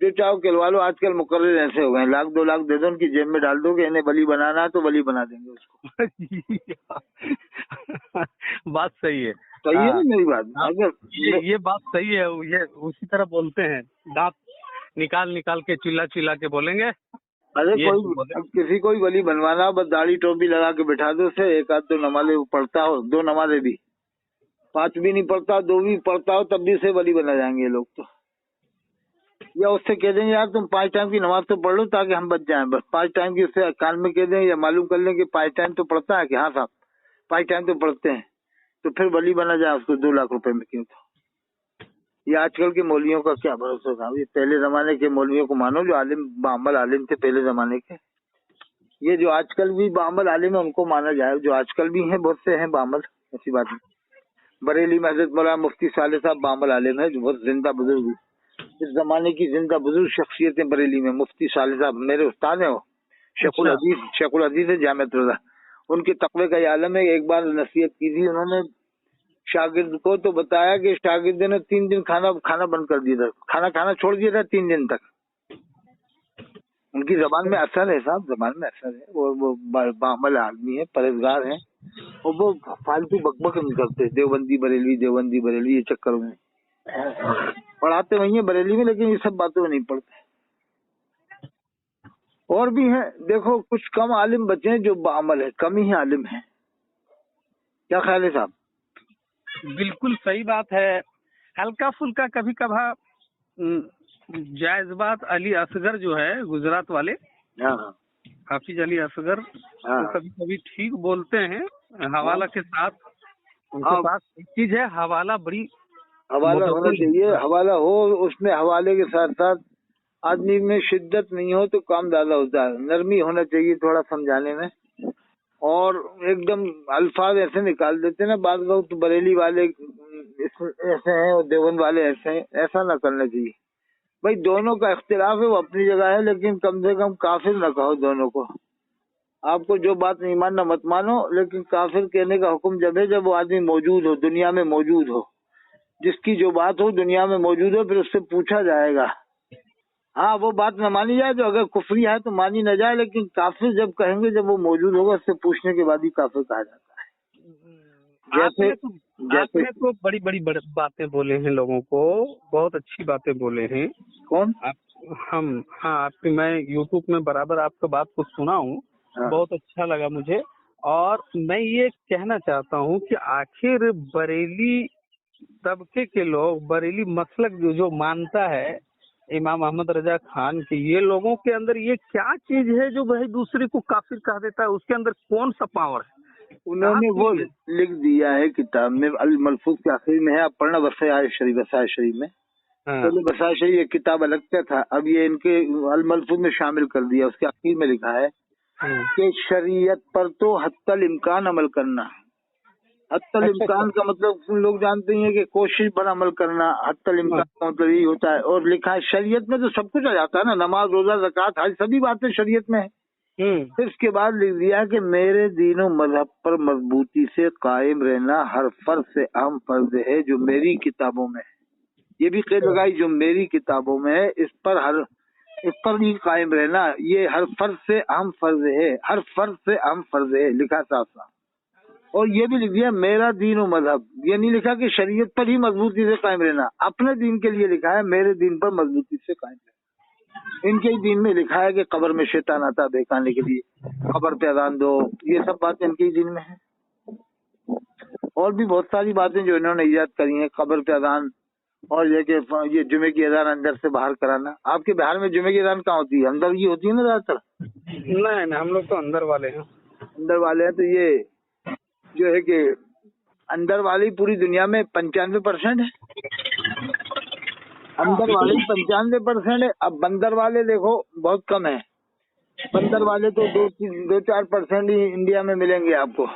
जो चाहो कहलवा लो। आजकल मुकर्रर ऐसे हो गए, 1-2 लाख दे दो उनकी जेब में डाल दो कि इन्हें वली बनाना है तो वली बना देंगे उसको। बात सही है, सही है ना मेरी बात? अगर ये बात सही है, ये उसी तरह बोलते हैं, दांत निकाल निकाल के चिल्ला के बोलेंगे। अरे किसी को वली बनवाना, बस दाढ़ी टोपी लगा के बिठा दो उसे, 1-2 नमाज़ें पढ़ता हो, 2 नमाज़ें भी, 5 भी नहीं पढ़ता, 2 भी पढ़ता हो, तब भी से वली बना जाएंगे लोग। तो या उससे कह देंगे यार तुम 5 टाइम की नमाज तो पढ़ लो ताकि हम बच जाएं, बस 5 टाइम की उससे कान में कह दें या मालूम कर लें कि 5 टाइम तो पढ़ता है, कि हाँ साहब 5 टाइम तो पढ़ते हैं, तो फिर वली बना जाए उसको 2 लाख रुपए में। क्यों? तो ये आजकल के मौलवियों का क्या भरोसा था? ये पहले जमाने के मौलवियों को मानो जो आलिम बामल आलिम थे पहले जमाने के। ये जो आजकल भी बामल आलिम है उनको माना जाए, जो आजकल भी हैं बहुत से हैं बामल, ऐसी बात नहीं। बरेली में हजरत मौलाना मुफ्ती साले साहब बामल आलिम है, जो बहुत जिंदा बुजुर्ग, इस जमाने की जिंदा बुजुर्ग शख्सियतें बरेली में। मुफ्ती साले साहब मेरे उस्ताद हैं, वो शेखुल अजीज है जामिअत रज़ा, उनके तकवे का ये आलम है। एक बार नसीहत की थी उन्होंने शागिर्द को, तो बताया कि शागिर्द ने 3 दिन खाना बंद कर दिया था, खाना छोड़ दिया था 3 दिन तक। उनकी जबान में असर है साहब, जबान में असर है। वो बामल आदमी है, परहेजगार है, और वो फालतू बकबक नहीं करते, देवबंदी बरेली ये चक्कर में पढ़ाते वही है बरेली में, लेकिन ये सब बातों में नहीं पढ़ते। और भी हैं, देखो कुछ कम आलिम बचे हैं जो बामल है, कम ही आलिम है। क्या ख्याल है साहब? बिल्कुल सही बात है। हल्का फुल्का कभी कभार जायज बात। अली असगर जो है गुजरात वाले, हाँ, हाफिज अली असगर, हाँ, तो कभी कभी ठीक बोलते हैं हवाला के साथ। उनके पास एक चीज है, हवाला बड़ी हवाला होना चाहिए, हवाला हो, उसमें हवाले के साथ साथ आदमी में शिद्दत नहीं हो तो काम ज्यादा होता है, नरमी होना चाहिए थोड़ा समझाने में। اور ایک دم الفاظ ایسے نکال دیتے نا بعض لوگ، تو بریلی والے ایسے ہیں اور دیوبند والے ایسے ہیں، ایسا نہ کرنا چاہیے بھائی. دونوں کا اختلاف ہے، وہ اپنی جگہ ہے، لیکن کم سے کم کافر نہ کہو دونوں کو. آپ کو جو بات نہیں ماننا مت مانو، لیکن کافر کہنے کا حکم جب ہے جب وہ آدمی موجود ہو، دنیا میں موجود ہو. جس کی جو بات ہو دنیا میں موجود ہو، پھر اس سے پوچھا جائے گا. ہاں وہ بات نہ مانی جائے تو اگر کفری ہے تو مانی نہ جائے، لیکن کافر جب کہیں گے جب وہ موجود ہوگا، اس سے پوچھنے کے بعد ہی کافر کہا جاتا ہے. آپ نے تو بڑی بڑی باتیں بولے ہیں لوگوں کو، بہت اچھی باتیں بولے ہیں. کون؟ آپ کی میں یوٹیوب میں برابر آپ کا بات کو سنا ہوں، بہت اچھا لگا مجھے. اور میں یہ کہنا چاہتا ہوں کہ آخر بریلی طبقے کے لوگ، بریلی مسلک جو مانتا ہے امام احمد رضا خان کی، یہ لوگوں کے اندر یہ کیا چیز ہے جو بھائی دوسرے کو کافر کہہ دیتا ہے؟ اس کے اندر کون سا پاور ہے؟ انہوں نے وہ لکھ دیا ہے کتاب میں، الملفوظ کے آخر میں ہے، آپ پڑھنا وسائل شریف میں. پہلے وسائل شریف ایک کتاب الگ کا تھا، اب یہ ان کے الملفوظ میں شامل کر دیا. اس کے آخر میں لکھا ہے کہ شریعت پر تو حتی الامکان عمل کرنا. حتی الامکان کا مطلب لوگ جانتے ہیں کہ کوشش پر عمل کرنا، حتی الامکان کا مطلب یہی ہوتا ہے. اور لکھا ہے شریعت میں تو سب کچھ آ جاتا ہے نا، نماز روزہ زکوٰۃ حج سبھی باتیں شریعت میں ہیں. پھر اس کے بعد لکھ دیا کہ میرے دین و مذہب پر مضبوطی سے قائم رہنا ہر فرض سے اہم فرض ہے جو میری کتابوں میں ہے. یہ بھی قید لگائی، جو میری کتابوں میں ہے اس پر بھی قائم رہنا یہ ہر فرض سے اہم فرض ہے، ہر فرض سے اہم فرض ہے، لکھا صاف صاف. اور یہ بھی لکھ دیا میرا دین و مذہب، یہ نہیں لکھا کہ شریعت پر ہی مضبوطی سے قائم رہنا، اپنے دین کے لیے لکھا ہے میرے دین پر مضبوطی سے قائم رہنا. ان کے دین میں لکھا ہے کہ قبر میں شیطان آتا بہکانے کے لیے، قبر پہ اذان دو، یہ سب باتیں ان کے دین میں ہیں. اور بھی بہت ساری باتیں جو انہوں نے ایجاد کری ہیں، قبر پہ اذان، اور یہ کہ یہ جمعے کی اذان اندر سے باہر کرانا. آپ کے بہار میں جمعے کی اذان کہاں ہوتی ہے؟ اندر کی ہوتی ہے نا زیادہ تر. نہیں ہم لوگ تو اندر والے ہیں. اندر والے ہیں تو یہ جو ہے کہ اندر والی پوری دنیا میں 95% ہے، اندر والے 95% ہے. اب بندر والے دیکھو بہت کم ہیں، بندر والے تو 2-4% ہی انڈیا میں ملیں گے آپ کو.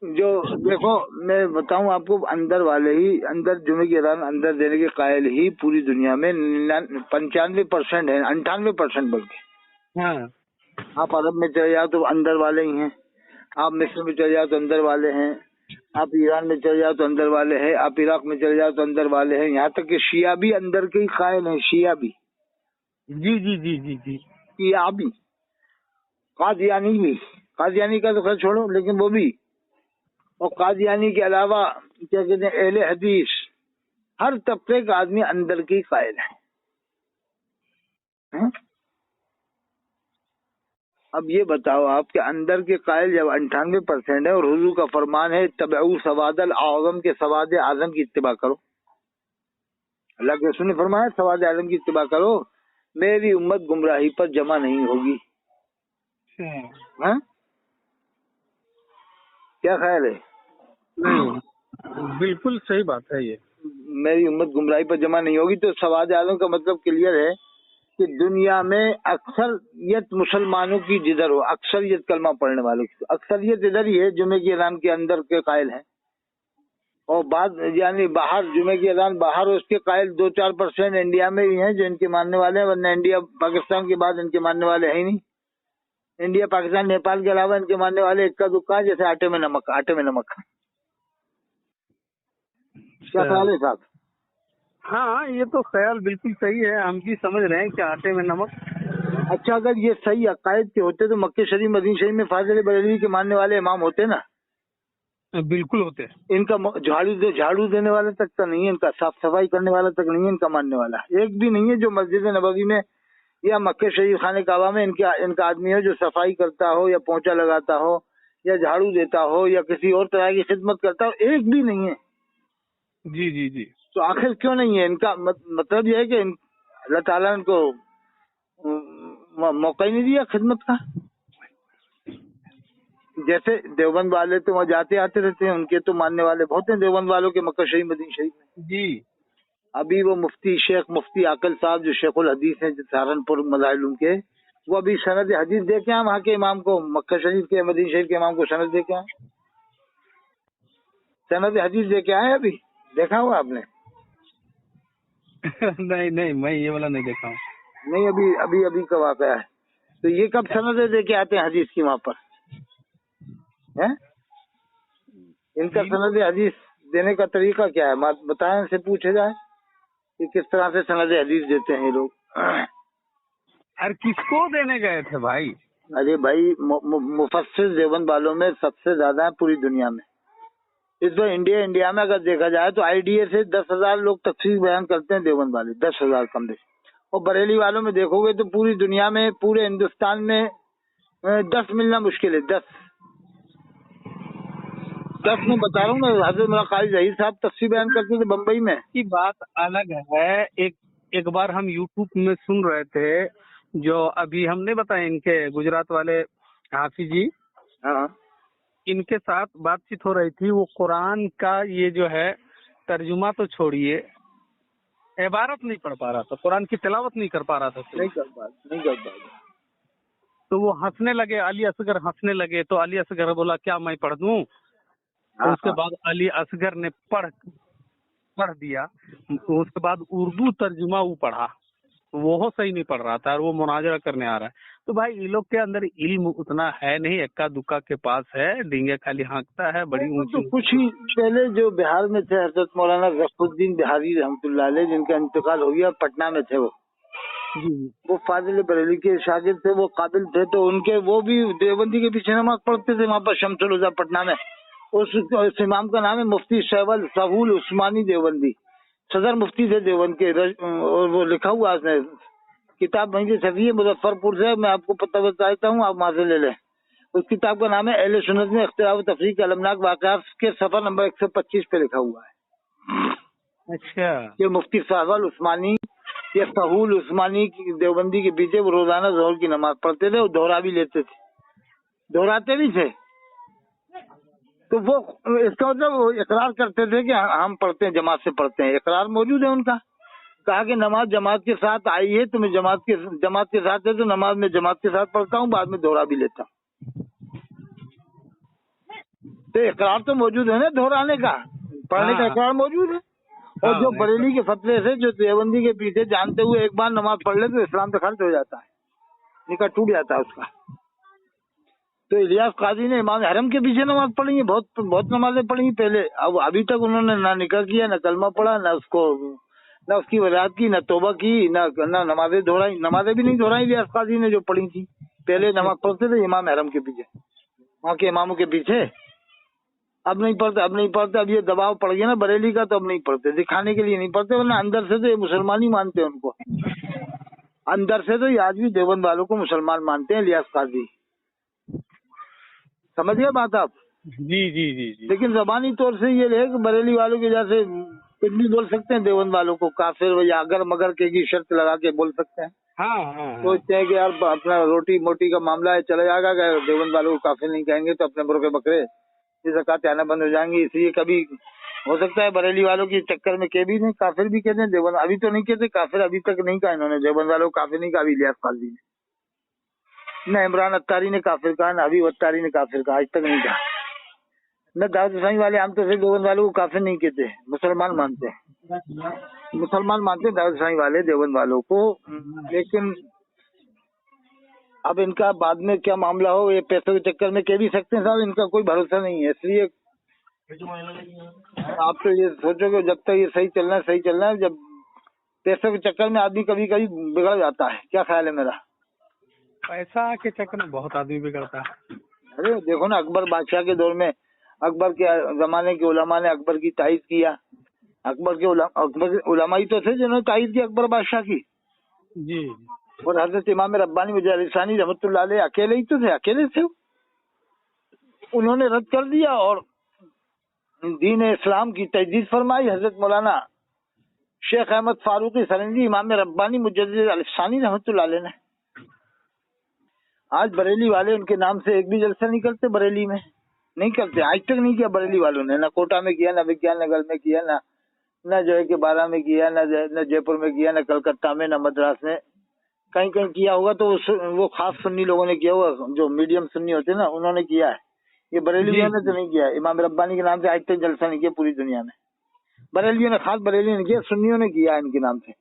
جو دیکھو میں بتاؤں آپ کو، اندر والے ہی اندر جمعے کی اذان اندر دینے کے قائل ہی پوری دنیا میں 95% ہیں، 98% بلکہ. آپ عرب میں چلے جاؤ تو اندر والے ہی ہیں، آپ مصر میں چلے جاؤ تو اندر والے ہیں، آپ ایران میں چلے جاؤ تو اندر والے ہیں، آپ عراق میں چلے جاؤ تو اندر والے ہیں. یہاں تک کہ شیعہ بھی اندر کے ہی قائل ہیں، شیعہ بھی. جی شیعہ بھی، قادیانی بھی، قادیانی کا تو خیر چھوڑو، لیکن وہ بھی. اور قادیانی کے علاوہ کیا کہتے ہیں اہل حدیث، ہر طبقے کا آدمی اندر کی قائل ہے. اب یہ بتاؤ آپ کے اندر کے قائل جب 98% ہے، اور حضور کا فرمان ہے تبعوا سواد الاعظم کے سواد اعظم کی اتباع کرو. اللہ کے رسول نے فرمایا سواد اعظم کی اتباع کرو، میری امت گمراہی پر جمع نہیں ہوگی. کیا خیال ہے؟ بالکل صحیح بات ہے. یہ میری امت گمراہی پر جمع نہیں ہوگی. تو سواد اعظم کا مطلب کلیئر ہے کہ دنیا میں اکثریت مسلمانوں کی جدھر ہو، اکثریت کلمہ پڑھنے والوں کی اکثریت ادھر ہی ہے، جمعے کی اذان کے اندر کے قائل ہیں. اور بعد یعنی باہر جمعے کی اذان باہر اس کے قائل 2-4% انڈیا میں ہی ہیں جو ان کے ماننے والے ہیں، ورنہ انڈیا پاکستان کے بعد ان کے ماننے والے ہیں ہی نہیں. انڈیا پاکستان نیپال کے علاوہ ان کے ماننے والے اکا دکا، جیسے آٹے میں نمک. کیا خیال ہے صاحب؟ ہاں یہ تو خیال بالکل صحیح ہے، ہم بھی سمجھ رہے ہیں کہ آٹے میں نمک. اچھا اگر یہ صحیح عقائد کے ہوتے تو مکہ شریف مدینہ شریف میں فاضل بریلوی کے ماننے والے امام ہوتے نا. بالکل ہوتے. ان کا جھاڑو دینے والے تک کا نہیں ہے، ان کا صاف صفائی کرنے والا تک نہیں ہے، ان کا ماننے والا ایک بھی نہیں ہے جو مسجد نبوی میں یا مکہ شریف خانہ کعبہ میں ان کا آدمی ہے جو صفائی کرتا ہو یا پونچا لگاتا ہو یا جھاڑو دیتا ہو یا کسی اور طرح کی خدمت کرتا ہو، ایک بھی نہیں ہے. جی تو آخر کیوں نہیں ہے؟ ان کا مطلب یہ ہے کہ اللہ تعالیٰ نے ان کو موقع ہی نہیں دیا خدمت کا. جیسے دیوبند والے تو وہاں جاتے آتے رہتے ہیں، ان کے تو ماننے والے بہت ہیں دیوبند والوں کے مکہ شریف مدینہ شریف میں. جی ابھی وہ شیخ مفتی عاقل صاحب جو شیخ الحدیث ہیں سہارنپور مظاہر علوم کے، वो अभी सनद हदीस दे के आए वहाँ के इमाम को, मक्का शरीफ के मदीना शरीफ के इमाम को सनद दे के आए, सनद हदीस दे के आए। अभी देखा हुआ आपने? नहीं नहीं, मैं ये वाला नहीं देखा हूँ। नहीं, अभी अभी अभी का वाक़या है। तो ये कब सनद दे के आते हैं हदीस की वहाँ पर है? इनका सनद हदीस देने का तरीका क्या है बताएं, इनसे पूछे जाए कि किस तरह से सनद हदीस देते हैं ये लोग। अरे किसको देने गए थे भाई? अरे भाई मुफस्सिर देवबंद वालों में सबसे ज्यादा है पूरी दुनिया में। इस बार इंडिया में अगर देखा जाए तो IDA से 10,000 लोग तफसीर बयान करते हैं देवबंद वाले, 10,000 कम से। और बरेली वालों में देखोगे तो पूरी दुनिया में, पूरे हिंदुस्तान में 10 मिलना मुश्किल है। 10 में बता रहा हूँ ना। हजरत मौलाना काजी ज़हीर साहब तफसीर बयान करते थे बम्बई में। की बात अलग है। एक बार हम YouTube में सुन रहे थे, जो अभी हमने बताया इनके गुजरात वाले हाफिज जी, हाँ, इनके साथ बातचीत हो रही थी। वो कुरान का ये जो है तर्जुमा तो छोड़िए, इबारत नहीं पढ़ पा रहा था, कुरान की तिलावत नहीं कर पा रहा था। नहीं कर पा। तो वो हंसने लगे, अली असगर हंसने लगे। तो अली असगर बोला क्या मैं पढ़ दूं? तो उसके बाद अली असगर ने पढ़ दिया। तो उसके बाद उर्दू तर्जुमा वो पढ़ा, वो सही नहीं पढ़ रहा था और वो मुनाजरा करने आ रहा है। तो भाई इन लोग के अंदर इल्म उतना है नहीं, एक्का दुक्का के पास है, डींगे खाली हाँकता है बड़ी ऊंची। तो कुछ ही पहले जो बिहार में थे हजरत मौलाना गफरुद्दीन बिहारी रहमतुल्लाह अलैह, जिनका इंतकाल हो गया, पटना में थे वो फाजिल बरेली के शागिर्द थे, वो काबिल थे। तो उनके वो भी देवबंदी के पीछे नमाज पढ़ते थे वहाँ पर शमसुल हुदा पटना में। उस इमाम का नाम है मुफ्ती सहूल उस्मानी देवबंदी, सदर मुफ्ती थे देवबंद के। और वो लिखा हुआ है, किताब वहीं से छपी है मुजफ्फरपुर से, मैं आपको पता बताता हूँ, आप वहाँ से ले लें। उस किताब का नाम है अहले सुन्नत में इख्तिलाफ व तफरीक के अलमनाक वाक़यात के सफा नंबर 125 पे लिखा हुआ है। अच्छा, ये मुफ्ती सहूल उस्मानी या सहूल उस्मानी की देवबंदी के पीछे वो रोजाना ज़ोहर की नमाज पढ़ते थे और दोहरा भी लेते थे, दोहराते भी थे। तो वो इसका मतलब वो इकरार करते थे कि हम पढ़ते हैं, जमात से पढ़ते हैं, इकरार मौजूद है उनका। कहा कि नमाज जमात के साथ आई है, तो मैं जमात के साथ है तो नमाज में जमात के साथ पढ़ता हूँ, बाद में दोहरा भी लेता हूँ। तो इकरार तो मौजूद है ना, दोहराने का, पढ़ने का इकरार मौजूद है। और जो बरेली के फतवे से, जो देवबंदी के पीछे जानते हुए एक बार नमाज पढ़ ले तो इस्लाम से खारिज हो जाता है, निकाह टूट जाता है उसका। तो इलियास काजी ने इमाम हरम के पीछे नमाज पढ़ी है, बहुत नमाजें पढ़ी पहले। अब अभी तक उन्होंने ना निकाह किया, ना कलमा पढ़ा, ना उसकी वजाहत की, ना तौबा की, ना नमाजें दोहराई। नमाजें भी नहीं दोहराई इलियास काजी ने जो पढ़ी थी। पहले नमाज पढ़ते थे इमाम हरम के पीछे, वहाँ के इमामों के पीछे। अब नहीं पढ़ते। अब ये दबाव पड़ गया ना बरेली का, तो अब नहीं पढ़ते, दिखाने के लिए नहीं पढ़ते, वरना अंदर से तो ये मुसलमान ही मानते हैं उनको। अंदर से तो ये आज भी देवबंद वालों को मुसलमान मानते हैं इलियास काजी। समझ गए बात आप? जी। लेकिन जबानी तौर से ये है कि बरेली वालों के जैसे कुछ भी बोल सकते हैं, देवबंद वालों को काफिर या अगर मगर के की शर्त लगा के बोल सकते हैं। सोचते हैं कि यार अपना रोटी मोटी का मामला है, चला जाएगा, देवबंद वालों को काफिर नहीं कहेंगे तो अपने बुरे बकरे ये ज़कात आना बंद हो जाएंगी। इसलिए कभी हो सकता है बरेली वालों के चक्कर में के भी नहीं, काफिर भी कहते हैं। देवबंद अभी तो नहीं कहते काफिर, अभी तक नहीं कहा इन्होंने, देवबंद वालों को काफिर नहीं कहा इलियास काजी ने, न इमरान अत्तारी ने काफिर कहा, न हबीब अत्तारी ने काफिर कहा, आज तक नहीं कहा। न दाऊद हुसैन वाले आमतौर से देवबंद वालों को काफिर नहीं कहते, मुसलमान मानते हैं, दाऊद हुसैन वाले देवबंद वालों को। लेकिन अब इनका बाद में क्या मामला हो, ये पैसों के चक्कर में कह भी सकते हैं साहब, इनका कोई भरोसा नहीं है। इसलिए आप तो ये सोचोगे जब तक ये सही चलना है, जब पैसों के चक्कर में आदमी कभी कभी बिगड़ जाता है। क्या ख्याल है मेरा? पैसा के चक्कर में बहुत आदमी बिगड़ता है। अरे देखो ना, अकबर बादशाह के दौर में अकबर के जमाने के उलमा ने अकबर की तारीफ किया। अकबर उलमा ही तो थे जिन्होंने तारीफ की अकबर बादशाह की जी। और हजरत इमाम रब्बानी मुजाहिद रहमतुल्लाह अलैह अकेले ही तो थे, अकेले थे। उन्होंने रद्द कर दिया और दीन इस्लाम की तजदीद फरमाई हजरत मौलाना शेख अहमद फारूकी सरंजी इमाम रब्बानी मुजाहिद रहमतुल्लाह अलैह ने। आज बरेली वाले उनके नाम से एक भी जलसा नहीं करते, बरेली में नहीं करते, आज तक नहीं किया बरेली वालों ने, ना कोटा में किया, ना विज्ञान नगर में किया, ना जो है कि बारा में किया, ना जयपुर में किया, ना कलकत्ता में, ना मद्रास में, कहीं कहीं किया होगा तो वो खास सुन्नी लोगों ने किया होगा, जो मीडियम सुन्नी होते हैं ना, उन्होंने किया है। ये बरेलियों ने तो नहीं किया। इमाम रब्बानी के नाम से आज तक जलसा नहीं किया पूरी दुनिया में। बरेलियों ने, खास बरेलियों ने किया, सुन्नियों ने किया इनके नाम से।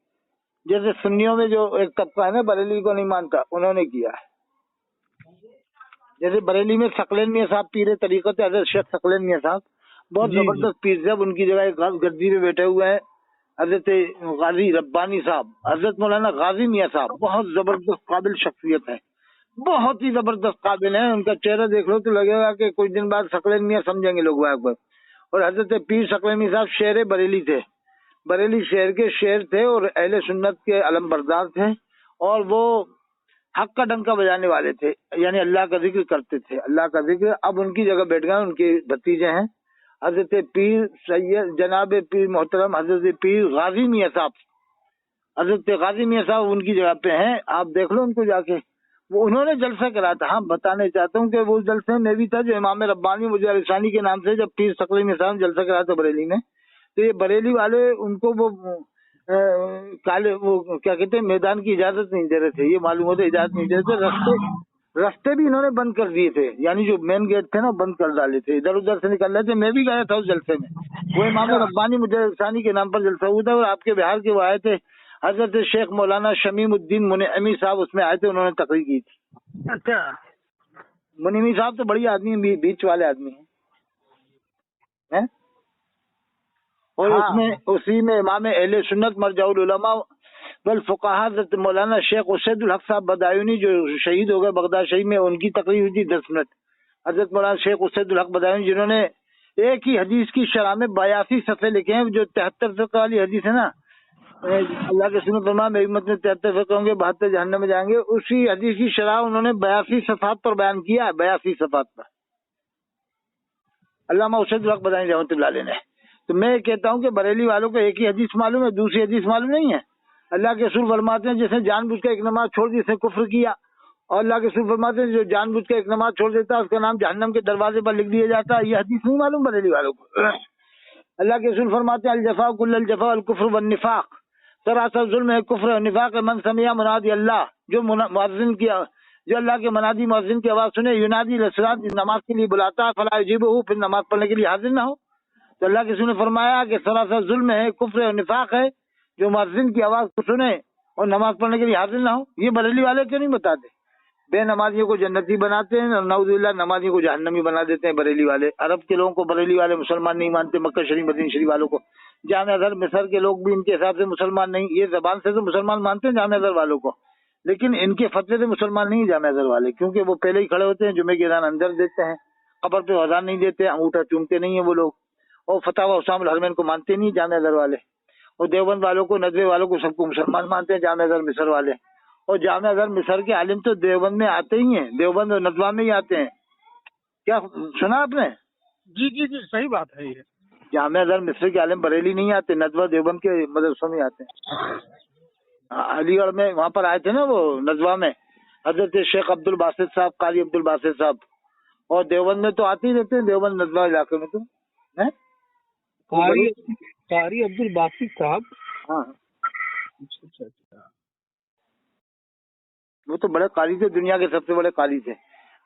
जैसे सुन्नियों में जो एक तबका है ना बरेली को नहीं मानता, उन्होंने किया है। जैसे बरेली में सकलेन मियां साहब पीर तरीक़त हज़रत शेख सकलेन मियां साहब बहुत जबरदस्त पीर साहब, उनकी जगह एक गद्दी पे बैठे हुए हैं हजरत गाजी रब्बानी साहब, हजरत मौलाना गाजी मियां साहब, बहुत जबरदस्त काबिल शख्सियत है, बहुत ही जबरदस्त काबिल है। उनका चेहरा देख लो तो लगेगा कि कुछ दिन बाद सकलेन मियां समझेंगे लोग अकबर। और हजरत पीर सकलेन मियां साहब शेर बरेली थे, बरेली शहर के शेर थे और अहले सुन्नत के अलम बरदार थे, और वो हक का डंका बजाने वाले थे, यानी अल्लाह का जिक्र करते थे, अल्लाह का जिक्र। अब उनकी जगह बैठ गए, उनके भतीजे हैं हजरत पीर सैयद जनाब पीर मोहतरम हजरत पीर गाजी मियां साहब, हजरत गाजी मियां साहब उनकी जगह पे हैं। आप देख लो उनको जाके, वो उन्होंने जलसा करा था। हाँ, बताने चाहता हूँ कि वो जलसे में भी था जो इमाम रब्बानी मुझे अलिसानी के नाम से जब पीर सकलेन मियां साहब जलसा करा था बरेली में, तो ये बरेली वाले उनको वो काले वो क्या कहते हैं मैदान की इजाजत नहीं दे रहे थे, ये मालूम होता इजाजत नहीं दे रहे थे। रास्ते भी इन्होंने बंद कर दिए थे, यानी जो मेन गेट थे ना बंद कर डाले थे, इधर उधर से निकल रहे थे। मैं भी गया था उस जलसे में, वो इमाम रब्बानी मुझे अलिसानी के नाम पर जलसा हुआ था, और आपके बिहार के वो आए थे हजरत शेख मौलाना शमीमुद्दीन मुनइमी साहब, उसमें आए थे, उन्होंने तकरीर की थी। अच्छा, मुनइमी साहब तो बड़ी आदमी, बीच वाले आदमी हैं। और उसमें उसी में इमाम अहले सुन्नत मरजाउल उलमा वल फुक़हा हज़रत मौलाना शेख उसैदुल हक साहब बदायूनी जो शहीद हो गए बगदाद शहीद में, उनकी तकरीर हुई थी 10 मिनट। हज़रत मौलाना शेख उसैदुल हक बदायूनी जिन्होंने एक ही हदीस की शरह में 82 सफ़े लिखे हैं, जो 73 फ़िक़्ह वाली हदीस है ना, अल्लाह के रसूल ने फरमाया मेरी उम्मत में 73 फ़िक़्ह होंगे, 72 जहन्नम में जाएंगे। उसी हदीस की शरह उन्होंने 82 सफ़ात पर बयान किया है, 82 सफ़ात पर अल्लामा उसैदुल हक बदायूनी रहमतुल्लाह अलैह ने। तो मैं कहता हूँ कि बरेली वालों को एक ही हदीस मालूम है, दूसरी हदीस मालूम नहीं है। अल्लाह के रसूल फरमाते हैं जिसने जानबूझ कर एक नमाज छोड़ दी उसने कुफ्र किया, और अल्लाह के रसूल फरमाते हैं जो जानबूझ कर एक नमाज छोड़ देता है उसका नाम जहन्नम के दरवाजे पर लिख दिया जाता है। ये हदीस नहीं मालूम बरेली वालों को। अल्लाह के रसूल फरमाते हैं अल जफा कुल्ल जफा अल कुफ्र वन निफाक, सरासर जुल्म है, कुफ्र और निफाक है। मन समिया मुनादी अल्लाह, जो मुअज्जिन की, जो अल्लाह के मुनादी मुअज्जिन की आवाज सुने, युनादी लसरात, नमाज के लिए बुलाता है, फला युजीबुहु, फिर नमाज पढ़ने के लिए हाजिर ना हो, तो अल्लाह के रसूल ने फरमाया कि सरासर जुल्म है, कुफ्र और निफाक है जो मुअज्जिन की आवाज को सुने और नमाज पढ़ने के लिए हाजिर ना हो। ये बरेली वाले क्यों नहीं बताते? बेनमाजियों को जन्नती बनाते हैं और नऊजुबिल्लाह नमाजियों को जहन्नमी बना देते हैं बरेली वाले। अरब के लोगों को बरेली वाले मुसलमान नहीं मानते, मक्का शरीफ मदीना शरीफ वालों को। जामिया अज़हर मिस्र के लोग भी इनके हिसाब से मुसलमान नहीं, ये ज़बान से तो मुसलमान मानते हैं जामिया अज़हर वालों को, लेकिन इनके फतवे से मुसलमान नहीं जामिया अज़हर वाले, क्योंकि वो पहले ही खड़े होते हैं, जुमे के अज़ान अंदर देते हैं, कब्र पे अज़ान नहीं देते, अंगूठा चूमते नहीं है वो लोग, और फतावा उसामुल हरमैन को मानते नहीं जामिया अज़हर वाले, और देवबंद वालों को, नदवे वालों को, सबको मुसलमान मानते हैं जामिया अज़हर मिस्र वाले। और जामिया अज़हर मिस्र के आलिम तो देवबंद में आते ही हैं, देवबंद और नदवा में ही आते हैं। क्या सुना आपने? जी जी जी, सही बात है ये। जामिया अज़हर मिस्र के आलिम बरेली नहीं आते, नदवा देवबंद के मदरसों में आते हैं। अलीगढ़ में वहाँ पर आए थे ना वो नदवा में, हजरत शेख अब्दुल बासित साहब, कारी अब्दुल बासित साहब, और देवबंद में तो आते ही रहते हैं, देवबंद नदवा इलाके में तो है कारी अब्दुल बासित साहब। हाँ, अच्छा, वो तो बड़े कारी थे, दुनिया के सबसे बड़े कारी थे।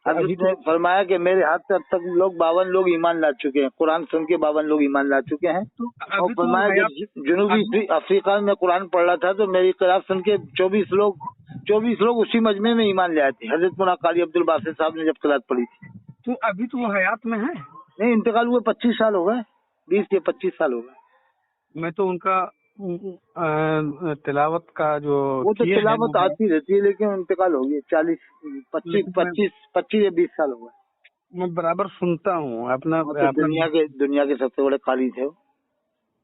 हज़रत ने फरमाया कि मेरे हाथ से अब तक लोग 52 लोग ईमान ला चुके हैं, कुरान सुन के 52 लोग ईमान ला चुके हैं। और फरमाया जब जनूबी अफ्रीका में कुरान पढ़ रहा था तो मेरी किरात सुन के 24 लोग उसी मजमे में ईमान ले आए थे, हजरत मुना कारी अब्दुल बासित साहब ने जब किरात पढ़ी थी। तो अभी तो वो हयात में है? नहीं, इंतकाल हुए 25 साल हो गए, 20 या 25 साल हो गए। मैं तो उनका तिलावत का जो वो तो तिलावत आती रहती है, लेकिन इंतकाल हो गया 25 या 20 साल हो गए। मैं बराबर सुनता हूँ अपना, दुनिया के सबसे बड़े कारी थे।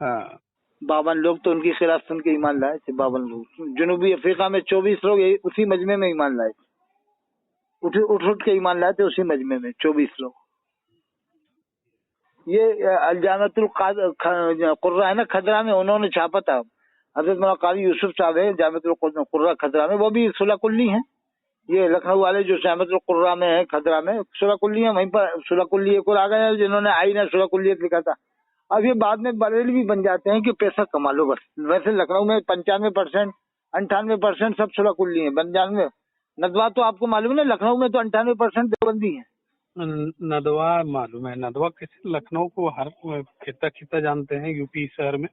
हाँ, 52 लोग तो उनकी खिलाफ सुन के ईमान लाए थे, 52 लोग। जनूबी अफ्रीका में 24 लोग उसी मजमे में ईमान लाए थे, उठ के ईमान लाए थे उसी मजमे में 24 लोग। ये अलजामतुल कुर्रा है ना खदरा में, उन्होंने छापा था। हजरत मौलाना कारी यूसुफ साहब है जामिअतुल कुर्रा खदरा में, वो भी सुलह कुल्ली हैं। ये लखनऊ वाले जो जामिअतुल कुर्रा में है खदरा में, सुलह कुल्ली है, वहीं पर सुलह कुल्ली एक और आ गया जिन्होंने आईना सुलह कुल्ली लिखा था। अब ये बाद में बरेली भी बन जाते हैं कि पैसा कमा लो बस। वैसे लखनऊ में 95% 98% सब सुलह कुल्ली हैं। 92 नदवा तो आपको मालूम है, लखनऊ में तो 98% देवबंदी है। नदवा मालूम है, नदवा किसी लखनऊ को हर खिता खिता जानते हैं यूपी शहर में।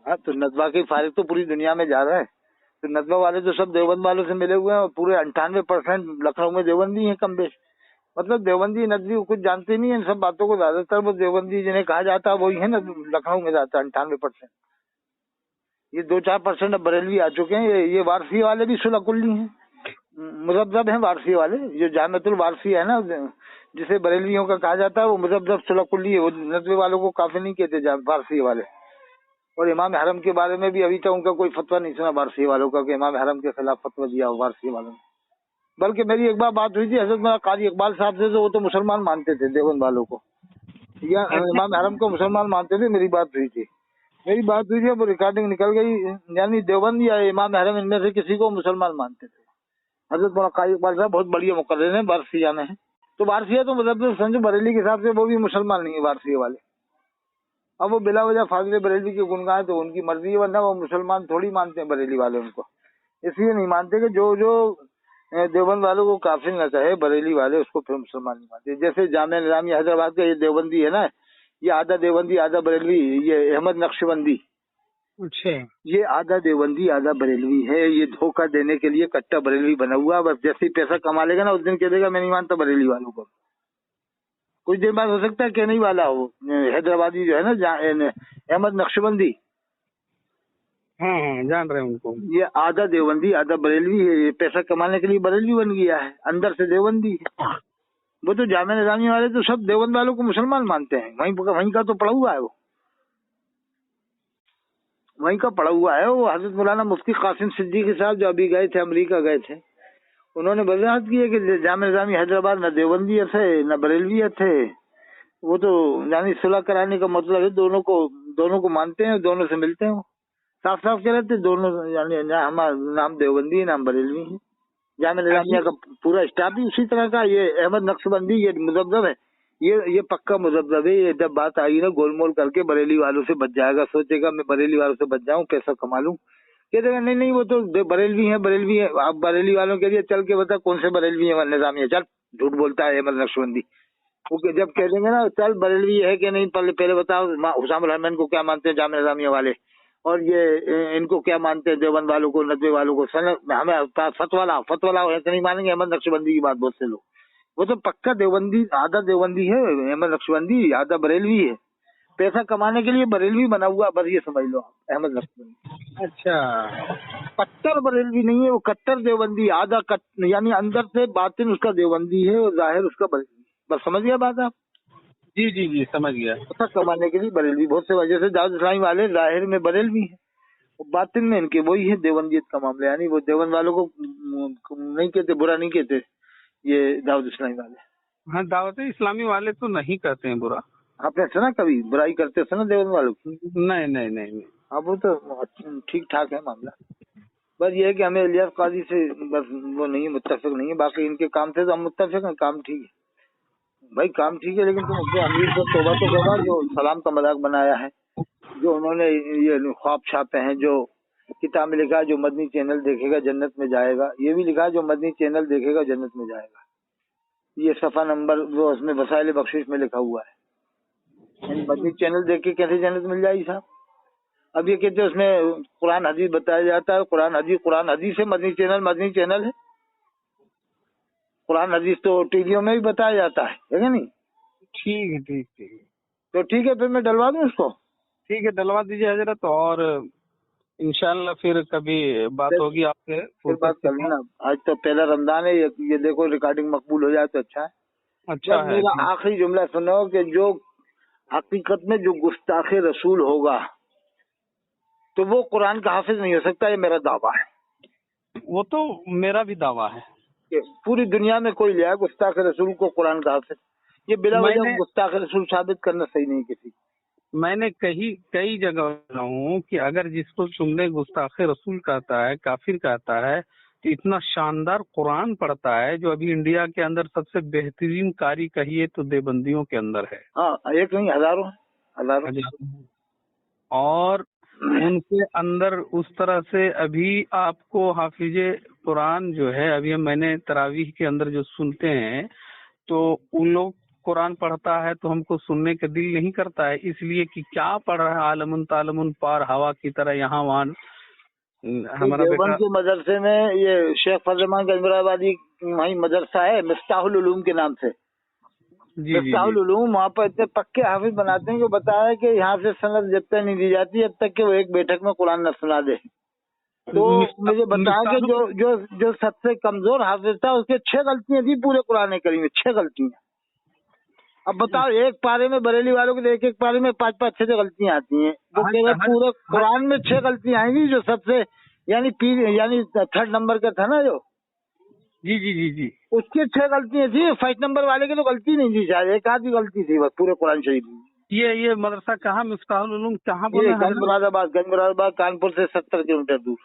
हाँ, तो नदवा के फारिग तो पूरी दुनिया में जा रहा है। तो नदवा वाले तो सब देवबंद वालों से मिले हुए हैं और पूरे 98% लखनऊ में देवबंदी है कम बेश। मतलब देवबंदी नदवी कुछ जानते नहीं है इन सब बातों को। ज्यादातर वो देवबंदी जिन्हें कहा जाता है वही है ना लखनऊ में जाता है 98%। ये 2-4% अब बरेलवी आ चुके हैं। ये वारसी वाले भी सुलह कुल्ली हैं, मुजब्जब हैं वारसी वाले। जो जामियतुल वारसी है ना जिसे बरेलवियों का कहा जाता है, वो मुजब्जब सुलह कुल्ली है। वो नदवे वालों को काफी नहीं कहते वारसी वाले। और इमाम हरम के बारे में भी अभी तक उनका कोई फतवा नहीं सुना वारसी वालों का कि इमाम हरम के खिलाफ फतवा दिया हो वारसी वालों ने। बल्कि मेरी एक बार बात हुई थी हजरत मेरा कारी इकबाल साहब से, तो वो तो मुसलमान मानते थे देवबंद वालों को, या इमाम हरम को मुसलमान मानते थे। मेरी बात हुई थी वो रिकॉर्डिंग निकल गई। यानी देवबंद या इमाम हरम इनमें से किसी को मुसलमान मानते थे। हजरत मेरा कारी इकबाल साहब बहुत बढ़िया मुकर्रिर हैं, वारसिया में है। तो वारसिया तो मतलब समझो बरेली के हिसाब से वो भी मुसलमान नहीं है वारसिया वाले। अब वो बिला वजह फाजिल बरेली के गुण गाए तो उनकी मर्जी है, वरना वो मुसलमान थोड़ी मानते हैं बरेली वाले उनको। इसलिए नहीं मानते कि जो देवबंद वालों को काफिर न कहे बरेली वाले, उसको फिर मुसलमान नहीं मानते। जैसे जामिया निजामिया हैदराबाद का ये देवबंदी है ना, ये आधा देवबंदी आधा बरेलवी। ये अहमद नक्शबंदी, अच्छा, ये आधा देवबंदी आधा बरेलवी है। ये धोखा देने के लिए कट्टा बरेलवी बना हुआ। बस जैसे ही पैसा कमा लेगा ना उस दिन कह देगा मैं नहीं मानता बरेली वालों को। कुछ देर बाद हो सकता है कहने वाला हो हैदराबादी जो है ना अहमद नक्शबंदी, हाँ जान रहे हैं उनको। ये आधा देवबंदी आधा बरेलवी है। ये पैसा कमाने के लिए बरेलवी बन गया है, अंदर से देवबंदी है। वो तो जामिया निजामिया वाले तो सब देवबंद वालों को मुसलमान मानते हैं। वहीं का तो पड़ा हुआ है वो, वहीं का पड़ा हुआ है वो। हजरत मौलाना मुफ्ती कासिम सिद्दीकी साहब जो अभी गए थे, अमेरिका गए थे, उन्होंने वजाहत की है कि जामिया निजामिया हैदराबाद न देवबंदी थे न बरेलवी थे। वो तो यानी सुलह कराने का मतलब है दोनों को मानते हैं, दोनों से मिलते हैं। साफ साफ कह रहे थे दोनों, यानी हमारा नाम देवबंदी है नाम बरेलवी है। जामिया निजामिया का पूरा स्टाफ भी उसी तरह का। ये अहमद नक्शबंदी ये मुजब्जब है, ये पक्का मुजब्जब है। ये जब बात आई ना गोलमोल करके बरेली वालों से बच जाएगा, सोचेगा मैं बरेली वालों से बच जाऊं पैसा कमा लूं, कह देगा नहीं वो तो बरेलवी है। आप बरेली वालों के लिए चल के बता कौन से बरेलवी है निजामिया, चल झूठ बोलता है अहमद नक्शबंदी। ओके, जब कह देंगे ना चल बरेलवी है कि नहीं पहले बताओ हुसाम रहमान को क्या मानते हैं जामिया निजामिया वाले, और ये इनको क्या मानते हैं देवबंद वालों को नदवे वालों को। हमें फतवा लाओ ऐसे नहीं मानेंगे अहमद नक्शबंदी की बात बहुत से लोग। वो तो पक्का देवबंदी आधा देवबंदी है अहमद नक्शबंदी, आधा बरेलवी है। पैसा कमाने के लिए बरेलवी बना हुआ, बस ये समझ लो आप अहमद नक्शबंदी। अच्छा, कट्टर बरेलवी नहीं है वो, कट्टर देवबंदी आधा यानी अंदर से बातिन उसका देवबंदी है और जाहिर उसका बरेलवी। बस समझ गया बात आप? जी समझ गया। पैसा कमाने के लिए बरेलवी बहुत से वजह से दाऊद इस्लामी वाले जाहिर में बरेलवी है, बातिन में इनके वही है देवबंदियत का मामला। यानी वो देवबंद वालों को नहीं कहते, बुरा नहीं कहते ये दाऊद इस्लामी वाले। हाँ, दावत इस्लामी वाले तो नहीं कहते हैं बुरा। आपने सुना कभी बुराई करते सुना देवबंद वालों की? नहीं। अब वो तो ठीक ठाक है मामला। बस ये है कि हमें इलियास काजी से बस वो नहीं मुत्तफिक नहीं है, बाकी इनके काम से तो हम मुत्तफिक हैं। काम ठीक है भाई, काम ठीक है, लेकिन तुम अपने अमीर को तौबा तो करवा जो सलाम का मजाक बनाया है, जो उन्होंने ये ख्वाब छापे हैं, जो किताब में लिखा है जो मदनी चैनल देखेगा जन्नत में जाएगा, ये भी लिखा है जो मदनी चैनल देखेगा जन्नत में जाएगा। ये सफा नंबर वो उसमें वसाइल बख्शिश में लिखा हुआ है। मदनी चैनल देख के कैसे जन्नत मिल जाएगी साहब? अब ये कहते हैं उसमें कुरान हदीस बताया जाता है, कुरान हदीस है, मदनी चैनल है। कुरान हदीस तो टीवियों में भी बताया जाता है क्या नहीं? ठीक है। तो ठीक है, फिर मैं डलवा दूं उसको। ठीक है, डलवा दीजिए हजरत, और इंशाल्लाह फिर कभी बात होगी आपसे, फिर बात कर लेना। आज तो पहला रमजान है, ये देखो रिकॉर्डिंग मकबूल हो जाए तो अच्छा है। अच्छा है। मेरा आखिरी जुमला सुनो कि जो हकीकत में जो गुस्ताखे रसूल होगा तो वो कुरान का हाफिज नहीं हो सकता, ये मेरा दावा है। वो तो मेरा भी दावा है कि पूरी दुनिया में कोई लिया गुस्ताखे रसूल को कुरान का हाफिज, ये बिला वजह गुस्ताखे रसूल साबित करना सही नहीं किसी। मैंने कई जगह सुना हूँ कि अगर जिसको तुमने गुस्ताखे रसूल कहता है, काफिर कहता है, तो इतना शानदार कुरान पढ़ता है जो अभी इंडिया के अंदर सबसे बेहतरीन कारी कहिए तो देवबंदियों के अंदर है। हाँ, एक नहीं हजारों। और उनके अंदर उस तरह से अभी आपको हाफिजे कुरान जो है, अभी मैंने तरावीह के अंदर जो सुनते हैं तो उन लोग कुरान पढ़ता है तो हमको सुनने का दिल नहीं करता है, इसलिए कि क्या पढ़ रहा है, आलमुन तालमुन पार हवा की तरह यहाँ वहाँ। हमारा बेटा देवबंद के मदरसे में ये शेख फजल रहमान गंजबराबादी वही मदरसा है मिफ्ताहुल उलूम के नाम से। जी जी मिफ्ताहुल उलूम वहाँ पर इतने पक्के हाफिज बनाते हैं कि बताया कि यहाँ से सनद जब तक नहीं दी जाती जब तक कि वो एक बैठक में कुरान न सुना दे। तो मुझे बताया कि जो जो जो सबसे कमजोर हाफिज था उसके 6 गलतियां थी पूरे कुरान करीम में, 6 गलतियां। अब बताओ एक पारे में बरेली वालों के एक एक पारे में 5-5 6 गलतियां आती हैं, वो केवल पूरे कुरान में 6 गलतियां आएंगी जो सबसे यानी 3rd नंबर का था ना जो। जी जी जी जी उसकी 6 गलतियां थी, 1st नंबर वाले की तो गलती नहीं थी, शायद एक आधी गलती थी बस पूरे कुरान शरीफ में। ये मदरसा कहाँ, मिफ्ताहुल उलूम कहाँ ये बोला? गंज मुरादाबाद कानपुर से 70 किलोमीटर दूर।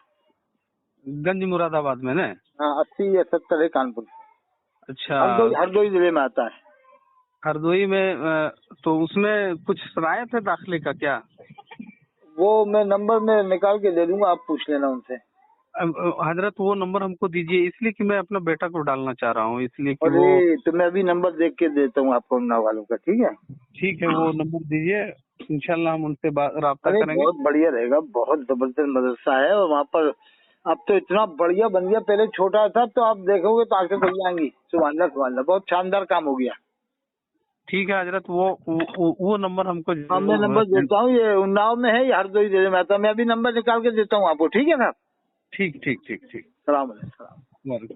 गंज मुरादाबाद में ना? हाँ 80 या 70 है कानपुर से। अच्छा, हरदोई जिले में आता है। हरदोई में तो उसमें कुछ शरायत है दाखिले का क्या? वो मैं नंबर में निकाल के दे दूंगा, आप पूछ लेना उनसे। हजरत वो नंबर हमको दीजिए, इसलिए कि मैं अपना बेटा को डालना चाह रहा हूँ, इसलिए कि वो। अरे तो मैं अभी नंबर देख के देता हूँ आपको उन्नाव वालों का, ठीक है? ठीक है, वो नंबर दीजिए, इंशाल्लाह हम उनसे राब्ता अरे करेंगे। बहुत बढ़िया रहेगा, बहुत जबरदस्त मदरसा है और वहाँ पर अब तो इतना बढ़िया बन गया, पहले छोटा था तो आप देखोगे तो आंखें खुल जाएंगी। सुभान अल्लाह, बहुत शानदार काम हो गया। ठीक है हजरत, वो नंबर हमको। हाँ मैं नंबर देता हूँ, ये उन्नाव में है, ये हरदोई जिले में आता है। मैं अभी नंबर निकाल के देता हूँ आपको, ठीक है ना? ठीक ठीक ठीक ठीक। सलाम अलैकुम।